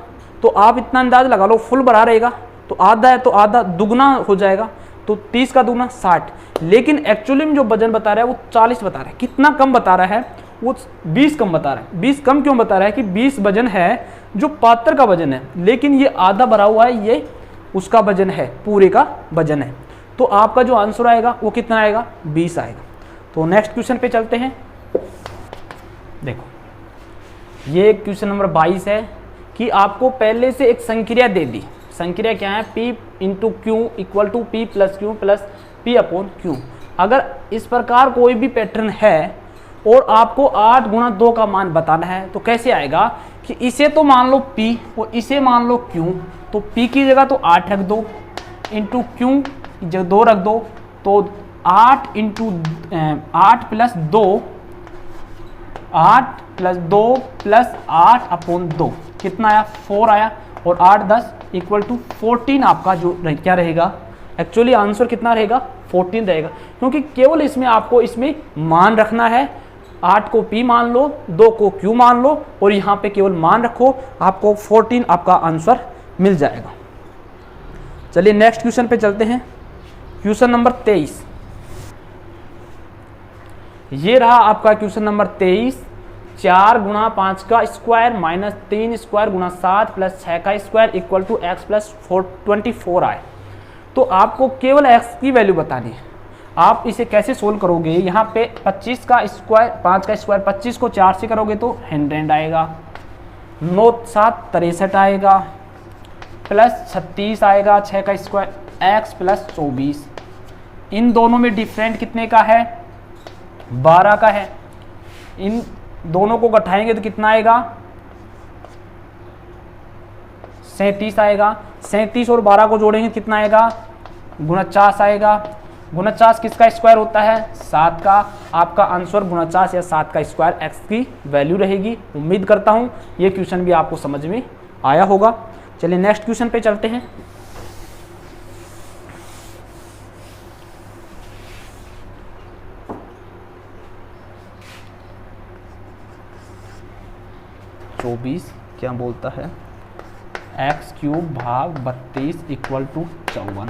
तो आप इतना अंदाज लगा लो फुल भरा रहेगा तो आधा है तो आधा दुगना हो जाएगा, तो 30 का दुगना 60। लेकिन एक्चुअली में जो वजन बता रहा है वो 40 बता रहा है। कितना कम बता रहा है, वो 20 कम बता रहा है। 20 कम क्यों बता रहा है कि 20 वजन है जो पात्र का वजन है, लेकिन ये आधा भरा हुआ है, ये उसका वजन है, पूरे का वजन है। तो आपका जो आंसर आएगा वो कितना आएगा, 20 आएगा। तो नेक्स्ट क्वेश्चन पे चलते हैं। देखो ये क्वेश्चन नंबर 22 है कि आपको पहले से एक संक्रिया दे दी। संक्रिया क्या है, P into Q equal to P plus Q plus P upon Q. अगर इस प्रकार कोई भी पैटर्न है और आपको 8 गुणा 2 का मान बताना है तो कैसे आएगा कि इसे तो मान लो P और इसे मान लो Q, तो P की जगह तो 8 रख दो, इंटू Q जब 2 रख दो, तो 8 into 8 plus 2, 8 plus 2 plus 8 upon 2 कितना आया, 4 आया। और 8 10 इक्वल टू 14 आपका जो क्या रहेगा, एक्चुअली आंसर कितना रहेगा, 14 रहेगा, क्योंकि केवल इसमें आपको इसमें मान रखना है। 8 को P मान लो, 2 को Q मान लो और यहाँ पे केवल मान रखो, आपको 14 आपका आंसर मिल जाएगा। चलिए नेक्स्ट क्वेश्चन पे चलते हैं। क्वेश्चन नंबर 23, ये रहा आपका क्वेश्चन नंबर 23। 4 गुणा 5 का स्क्वायर माइनस 3 स्क्वायर गुणा 7 प्लस 6 का square equal to x plus 24 आए। तो आपको केवल x की वैल्यू बतानी है। आप इसे कैसे सोल्व करोगे, यहाँ पे 25 का स्क्वायर 5 का स्क्वायर 25 को 4 से करोगे तो 100 आएगा, 9 7 63 आएगा, प्लस 36 आएगा, 6 का स्क्वायर x प्लस 24। इन दोनों में डिफरेंट कितने का है, 12 का है। इन दोनों को घटाएंगे तो कितना आएगा, 37 आएगा। 37 और 12 को जोड़ेंगे कितना आएगा, 49 आएगा। 49 किसका स्क्वायर होता है, 7 का। आपका आंसर 49 या 7 का स्क्वायर x की वैल्यू रहेगी। उम्मीद करता हूं ये क्वेश्चन भी आपको समझ में आया होगा। चलिए नेक्स्ट क्वेश्चन पे चलते हैं। क्या बोलता है, एक्स क्यूब भाग 32 इक्वल टू 54।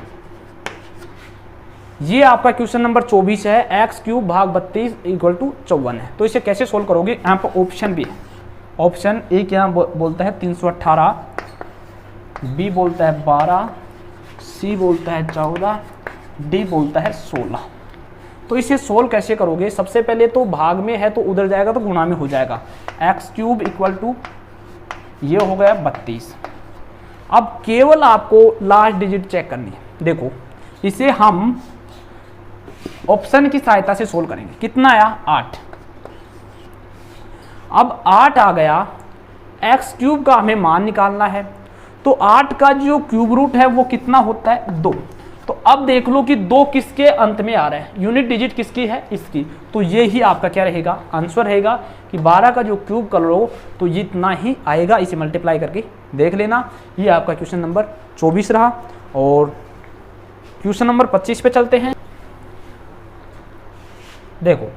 ये आपका क्वेश्चन नंबर 24 है, एक्स क्यूब भाग 32 इक्वल टू 54 है। तो इसे कैसे सोल्व करोगे, यहाँ पर ऑप्शन भी है। ऑप्शन ए क्या बोलता है 318, बी बोलता है 12, सी बोलता है 14, डी बोलता है 16। तो इसे सोल्व कैसे करोगे, सबसे पहले तो भाग में है तो उधर जाएगा तो गुणा में हो जाएगा। एक्स क्यूब इक्वल टू ये हो गया 32। अब केवल आपको लास्ट डिजिट चेक करनी है। देखो इसे हम ऑप्शन की सहायता से सोल्व करेंगे। कितना आया, 8। अब 8 आ गया, एक्स क्यूब का हमें मान निकालना है। तो 8 का जो क्यूब रूट है वो कितना होता है, 2। तो अब देख लो कि 2 किसके अंत में आ रहा है, यूनिट डिजिट किसकी है, इसकी। तो ये ही आपका क्या रहेगा, आंसर रहेगा कि 12 का जो क्यूब कर लो तो इतना ही आएगा। इसे मल्टीप्लाई करके देख लेना। ये आपका क्वेश्चन नंबर 24 रहा। और क्वेश्चन नंबर 25 पे चलते हैं। देखो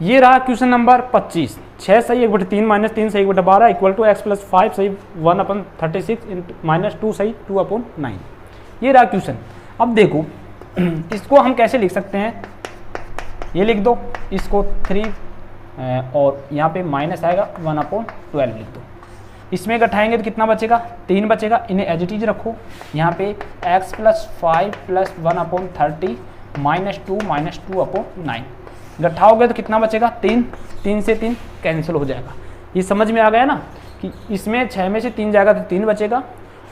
ये रहा क्वेश्चन नंबर 25। 6 सही 1/3 माइनस 3 सही 1/12 इक्वल टू एक्स प्लस 5 सही 1/36 माइनस 2 सही 2/9। ये रहा क्वेश्चन। अब देखो इसको हम कैसे लिख सकते हैं, ये लिख दो, इसको 3 और यहाँ पे माइनस आएगा 1/12 लिख दो। इसमें घटाएंगे तो कितना बचेगा, 3 बचेगा। इन्हें एज इट इज रखो। यहाँ पे x प्लस 5 प्लस 1/30 माइनस 2/9 घटाओगे तो कितना बचेगा, 3। 3 से 3 कैंसिल हो जाएगा। ये समझ में आ गया ना कि इसमें 6 में से 3 जाएगा तो 3 बचेगा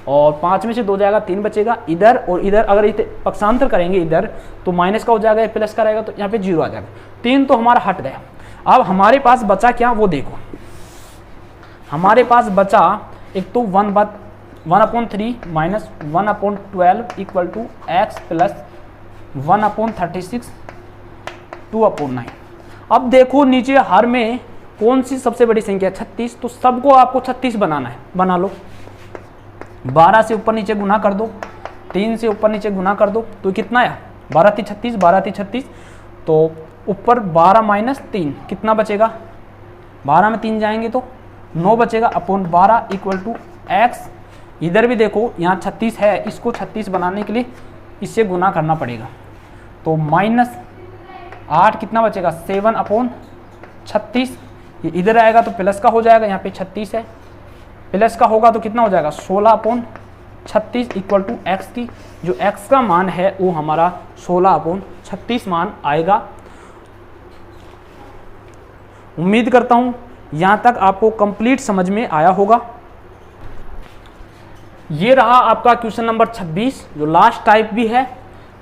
और 5 में से 2 जाएगा 3 बचेगा। इधर और इधर अगर इसे पक्षांतर करेंगे इधर तो माइनस का हो जाएगा, प्लस का रहेगा तो यहाँ पे 0 आ जाएगा। 3 तो हमारा हट गया। अब हमारे पास बचा क्या, वो देखो हमारे पास बचा एक तो 1/3 minus 1/12 equal to x plus 1/36 2/9। अब देखो नीचे हर में कौन सी सबसे बड़ी संख्या, 36। तो सबको आपको 36 बनाना है, बना लो। 12 से ऊपर नीचे गुना कर दो, 3 से ऊपर नीचे गुना कर दो तो कितना आया, 12 3 36, 12 3 36। तो ऊपर 12 माइनस 3 कितना बचेगा, 12 में 3 जाएंगे तो 9 बचेगा अपॉन 12 इक्वल टू एक्स। इधर भी देखो यहाँ 36 है, इसको 36 बनाने के लिए इससे गुना करना पड़ेगा। तो माइनस 8 कितना बचेगा, 7/36। ये इधर आएगा तो प्लस का हो जाएगा, यहाँ पे 36 है, प्लस का होगा तो कितना हो जाएगा 16/9। 36 इक्वल टू एक्स की, जो एक्स का मान है वो हमारा 16/36 मान आएगा। उम्मीद करता हूं यहां तक आपको कंप्लीट समझ में आया होगा। ये रहा आपका क्वेश्चन नंबर 26, जो लास्ट टाइप भी है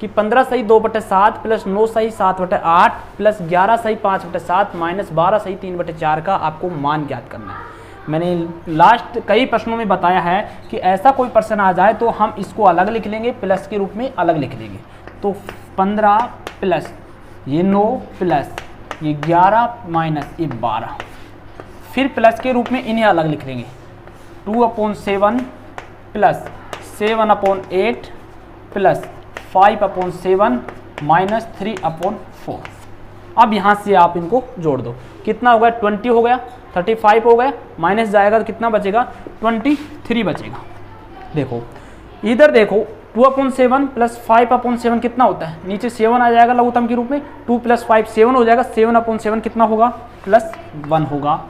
कि 15 सही 2/7 प्लस 9 सही 7/8 प्लस 11 सही 5/7 माइनस 12 सही 3/4 का आपको मान ज्ञात करना है। मैंने लास्ट कई प्रश्नों में बताया है कि ऐसा कोई प्रश्न आ जाए तो हम इसको अलग लिख लेंगे, प्लस के रूप में अलग लिख लेंगे। तो 15 प्लस ये 9 प्लस ये 11 माइनस ये 12, फिर प्लस के रूप में इन्हें अलग लिख लेंगे। 2/7 प्लस 7/8 प्लस 5/7 माइनस 3/4। अब यहाँ से आप इनको जोड़ दो, कितना हो गया 20 हो गया, 35 हो गया, माइनस जाएगा तो कितना बचेगा 23 बचेगा। देखो इधर देखो 2/7 प्लस 5/7 कितना होता है, नीचे 7 आ जाएगा लघुत्तम के रूप में, 2 प्लस 5 7 हो जाएगा, 7/7 कितना होगा +1 होगा।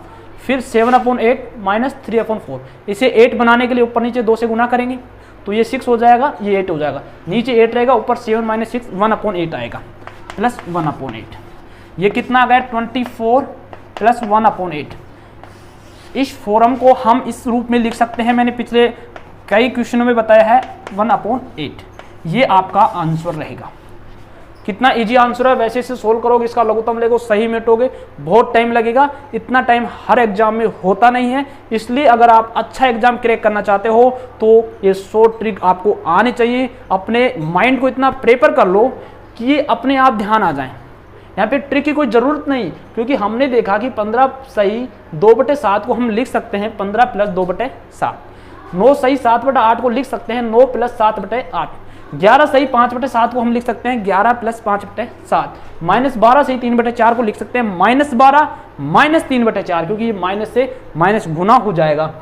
फिर 7/8 माइनस 3/4, इसे 8 बनाने के लिए ऊपर नीचे 2 से गुना करेंगे तो ये 6 हो जाएगा, ये 8 हो जाएगा, नीचे 8 रहेगा, ऊपर 7 माइनस 6 1/8 आएगा प्लस 1/8। ये कितना आ गया 24 प्लस 1/8। इस फॉर्म को हम इस रूप में लिख सकते हैं, मैंने पिछले कई क्वेश्चनों में बताया है 1/8। ये आपका आंसर रहेगा। कितना इजी आंसर है, वैसे से सोल्व करोगे, इसका लघुत्तम लेगो, सही मेटोगे, बहुत टाइम लगेगा। इतना टाइम हर एग्जाम में होता नहीं है, इसलिए अगर आप अच्छा एग्जाम क्रैक करना चाहते हो तो ये शॉर्ट ट्रिक आपको आनी चाहिए। अपने माइंड को इतना प्रेपर कर लो कि ये अपने आप ध्यान आ जाए। यहाँ पे ट्रिक की कोई ज़रूरत नहीं, क्योंकि हमने देखा कि 15 सही 2/7 को हम लिख सकते हैं 15 प्लस 2/7, 9 सही 7/8 को लिख सकते हैं 9 प्लस 7/8, 11 सही 5/7 को हम लिख सकते हैं 11 प्लस 5/7, माइनस 12 सही 3/4 को लिख सकते हैं -12 माइनस 3/4, क्योंकि ये माइनस से माइनस गुना हो जाएगा।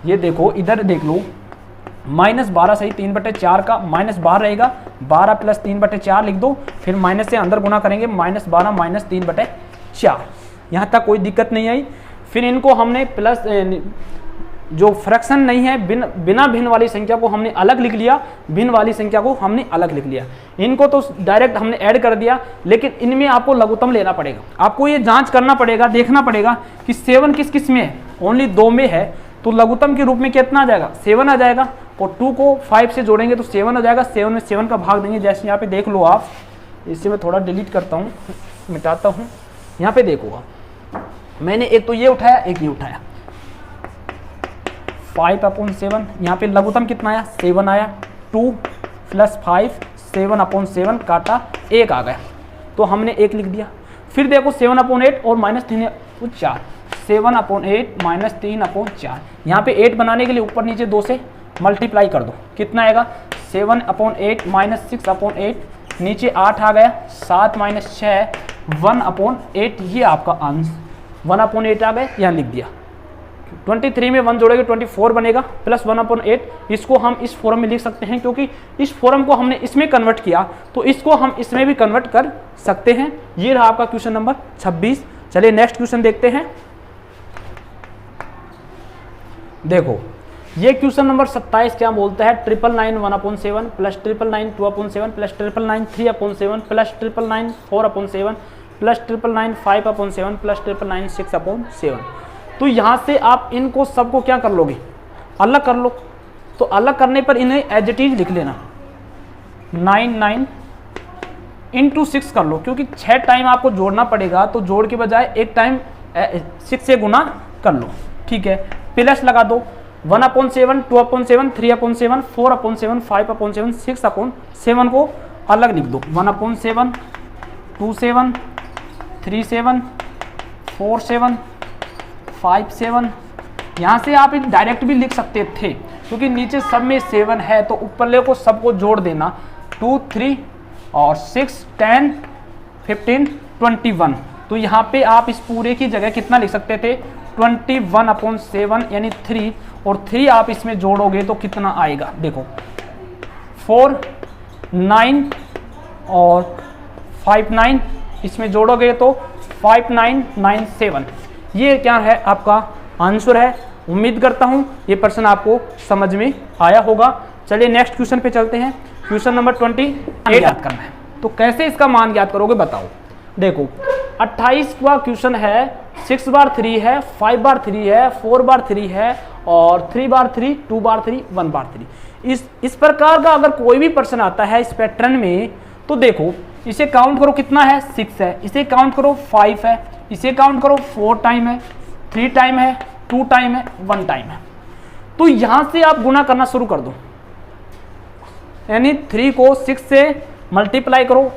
ये देखो इधर देख लो, -12 सही 3/4 का माइनस बाहर रहेगा, 12 प्लस 3/4 लिख दो, फिर माइनस से अंदर गुना करेंगे -12 माइनस 3/4। यहाँ तक कोई दिक्कत नहीं आई। फिर इनको हमने प्लस जो फ्रैक्शन नहीं है, बिना भिन्न वाली संख्या को हमने अलग लिख लिया, भिन्न वाली संख्या को हमने अलग लिख लिया। इनको तो डायरेक्ट हमने ऐड कर दिया, लेकिन इनमें आपको लघुत्तम लेना पड़ेगा। आपको ये जांच करना पड़ेगा, देखना पड़ेगा कि 7 किस किस में है, ओनली 2 में है, तो लघुत्तम के रूप में कितना आ जाएगा 7 आ जाएगा, और 2 को 5 से जोड़ेंगे तो 7 हो जाएगा, 7 में 7 का भाग देंगे। जैसे यहाँ पे देख लो आप, इससे मैं थोड़ा डिलीट करता हूँ, मिटाता हूँ। यहाँ पे देखो आप, मैंने एक तो ये उठाया, एक ये उठाया, 5/7, यहाँ पे लघुत्तम कितना आया 7 आया, 2 प्लस 5 7/7 काटा 1 आ गया, तो हमने 1 लिख दिया। फिर देखो 7/8 और माइनस 3/4, 7/8 माइनस 3/4, यहाँ पे 8 बनाने के लिए ऊपर नीचे 2 से मल्टीप्लाई कर दो, कितना आएगा 7/8 माइनस 6/8, नीचे 8 आ गया, 7 माइनस 6 1/8, ये आपका आंसर 1/8 आ गया, यहाँ लिख दिया। 23 में 1 जोड़ेंगे 24 बनेगा प्लस 1/8। इसको हम इस फॉर्म में लिख सकते हैं, क्योंकि इस फॉर्म को हमने इसमें कन्वर्ट किया तो इसको हम इसमें भी कन्वर्ट कर सकते हैं। ये रहा आपका क्वेश्चन नंबर 26। चलिए नेक्स्ट क्वेश्चन देखते हैं। देखो ये क्वेश्चन नंबर 27 क्या बोलता है, 999 1/7 plus 999 2/7 plus 999 3/7 plus 999 4/7 plus 999 5/7 plus 999 6/7। तो यहाँ से आप इनको सबको क्या कर लोगे, अलग कर लो। तो अलग करने पर इन्हें एज इट इज लिख लेना, 99 इंटू 6 कर लो, क्योंकि 6 टाइम आपको जोड़ना पड़ेगा, तो जोड़ के बजाय एक टाइम 6 से गुना कर लो, ठीक है। प्लस लगा दो, 1/7 2/7 3/7 4/7 5/7 6/7 को अलग लिख दो, 1/7 2/7 3/7 4/7 5/7, यहाँ से आप डायरेक्ट भी लिख सकते थे, क्योंकि नीचे सब में 7 है, तो ऊपरले को सबको जोड़ देना, 2 3 और 6 10 15 21। तो यहाँ पे आप इस पूरे की जगह कितना लिख सकते थे 21/7 यानी 3, और 3 आप इसमें जोड़ोगे तो कितना आएगा, देखो 4 9 और 5 9 इसमें जोड़ोगे तो 5997। ये क्या है आपका आंसर है। उम्मीद करता हूं ये प्रश्न आपको समझ में आया होगा। चलिए नेक्स्ट क्वेश्चन पे चलते हैं। क्वेश्चन नंबर 28 याद करना है। तो कैसे इसका मान याद करोगे बताओ। देखो 28वां क्वेश्चन है, 6 बार 3 है, 5 बार 3 है, 4 बार 3 है और 3 बार 3, 2 बार 3, 1 बार 3। इस प्रकार का अगर कोई भी प्रश्न आता है इस पैटर्न में, तो देखो इसे काउंट करो कितना है, 6 है, इसे काउंट करो 5 है, इसे काउंट करो 4 टाइम है, 3 टाइम है, 2 टाइम है, 1 टाइम है। तो यहां से आप गुना करना शुरू कर दो, यानी 3 को 6 से मल्टीप्लाई करो,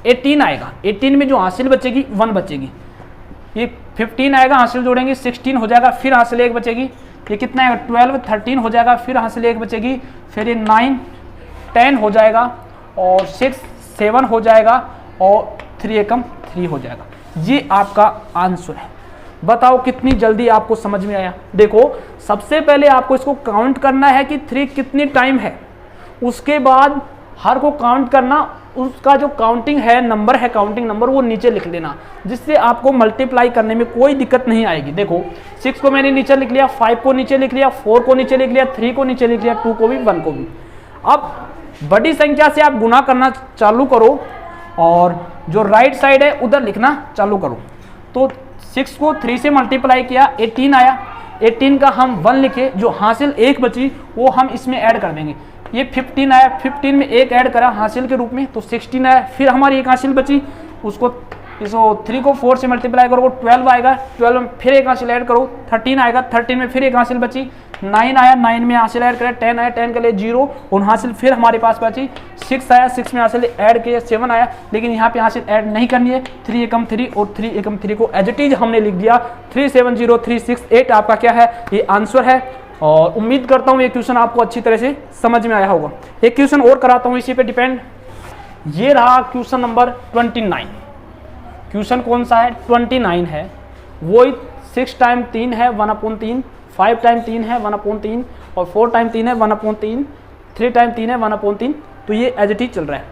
18 आएगा। 18 में जो हासिल बचेगी 1 बचेगी, ये 15 आएगा, हासिल जोड़ेंगे 16 हो जाएगा, फिर हासिल 1 बचेगी, ये कितना आएगा 12, 13 हो जाएगा, फिर हासिल 1 बचेगी, फिर ये 9, 10 हो जाएगा और 6, 7 हो जाएगा और 3 एकम 3 हो जाएगा। ये आपका आंसर है। बताओ कितनी जल्दी आपको समझ में आया। देखो सबसे पहले आपको इसको काउंट करना है कि 3 कितनी टाइम है, उसके बाद हर को काउंट करना, उसका जो काउंटिंग है नंबर है, काउंटिंग नंबर वो नीचे लिख लेना, जिससे आपको मल्टीप्लाई करने में कोई दिक्कत नहीं आएगी। देखो 6 को मैंने नीचे लिख लिया, 5 को नीचे लिख लिया, 4 को नीचे लिख लिया, 3 को नीचे लिख लिया, 2 को भी, 1 को भी। अब बड़ी संख्या से आप गुना करना चालू करो और जो राइट साइड है उधर लिखना चालू करो। तो 6 को 3 से मल्टीप्लाई किया, 18 आया, 18 का हम 1 लिखे, जो हासिल 1 बची वो हम इसमें ऐड कर देंगे। ये 15 आया, 15 में 1 ऐड करा हासिल के रूप में, तो 16 आया, फिर हमारी एक हासिल बची, उसको 3 को 4 से मल्टीप्लाई करो 12 आएगा, 12 में फिर एक हासिल ऐड करो 13 आएगा, 13 में फिर एक हासिल बची, 9 आया, 9 में हासिल ऐड करें 10 आया, 10 के लिए 0 और हासिल फिर हमारे पास बची 6 आया, 6 में हासिल ऐड किया 7 आया, लेकिन यहाँ पे हासिल ऐड नहीं करनी है, 3 एकम 3 और 3 एकम 3 को एज इट इज हमने लिख दिया। 370368 आपका क्या है, ये आंसर है। और उम्मीद करता हूँ ये क्वेश्चन आपको अच्छी तरह से समझ में आया होगा। एक क्वेश्चन और कराता हूँ इसी पे डिपेंड। ये रहा क्वेश्चन नंबर 29। क्वेश्चन कौन सा है, 29 है। वो 6 टाइम 3 है 1/3, 5 टाइम 3 है 1/3 और 4 टाइम 3 है 1/3, 3 टाइम 3 है 1/3। तो ये एज इट इज चल रहा है।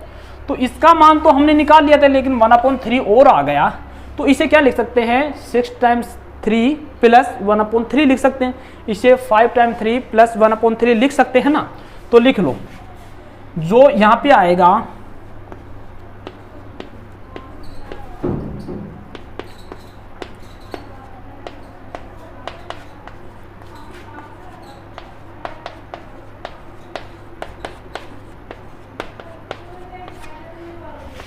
तो इसका मान तो हमने निकाल लिया था, लेकिन 1/3 और आ गया, तो इसे क्या लिख सकते हैं, 6 टाइम्स 3 प्लस 1/3 लिख सकते हैं। इसे 5 टाइम 3 प्लस 1/3 लिख सकते हैं ना। तो लिख लो, जो यहाँ पे आएगा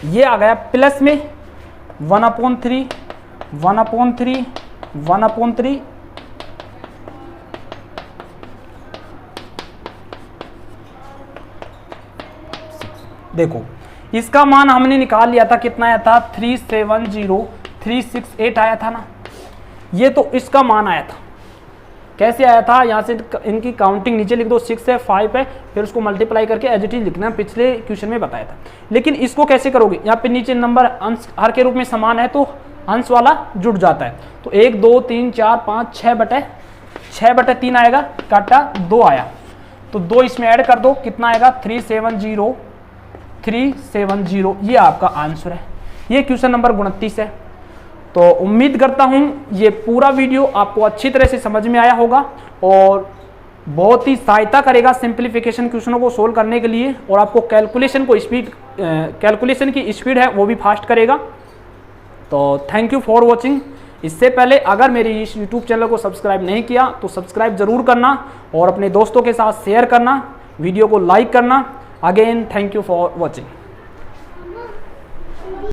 ये आ गया प्लस में 1/3, 1/3, 1/3 देखो इसका मान हमने निकाल लिया था, कितना आया था 370368 आया था ना। ये तो इसका मान आया था, कैसे आया था, यहाँ से इनकी काउंटिंग नीचे लिख दो, 6 है 5 है, फिर उसको मल्टीप्लाई करके एज इट इज लिखना, पिछले क्वेश्चन में बताया था। लेकिन इसको कैसे करोगे, यहाँ पे नीचे नंबर अंश हर के रूप में समान है तो अंश वाला जुड़ जाता है। तो 1 2 3 4 5 6/3 आएगा, काटा 2 आया, तो 2 इसमें ऐड कर दो, कितना आएगा 370, ये आपका आंसर है। ये क्वेश्चन नंबर 29 है। तो उम्मीद करता हूं ये पूरा वीडियो आपको अच्छी तरह से समझ में आया होगा और बहुत ही सहायता करेगा सिंप्लीफिकेशन क्वेश्चनों को सोल्व करने के लिए, और आपको कैलकुलेशन की स्पीड है वो भी फास्ट करेगा। तो थैंक यू फॉर वॉचिंग। इससे पहले अगर मेरी इस यूट्यूब चैनल को सब्सक्राइब नहीं किया तो सब्सक्राइब जरूर करना और अपने दोस्तों के साथ शेयर करना, वीडियो को लाइक करना। Again thank you for watching.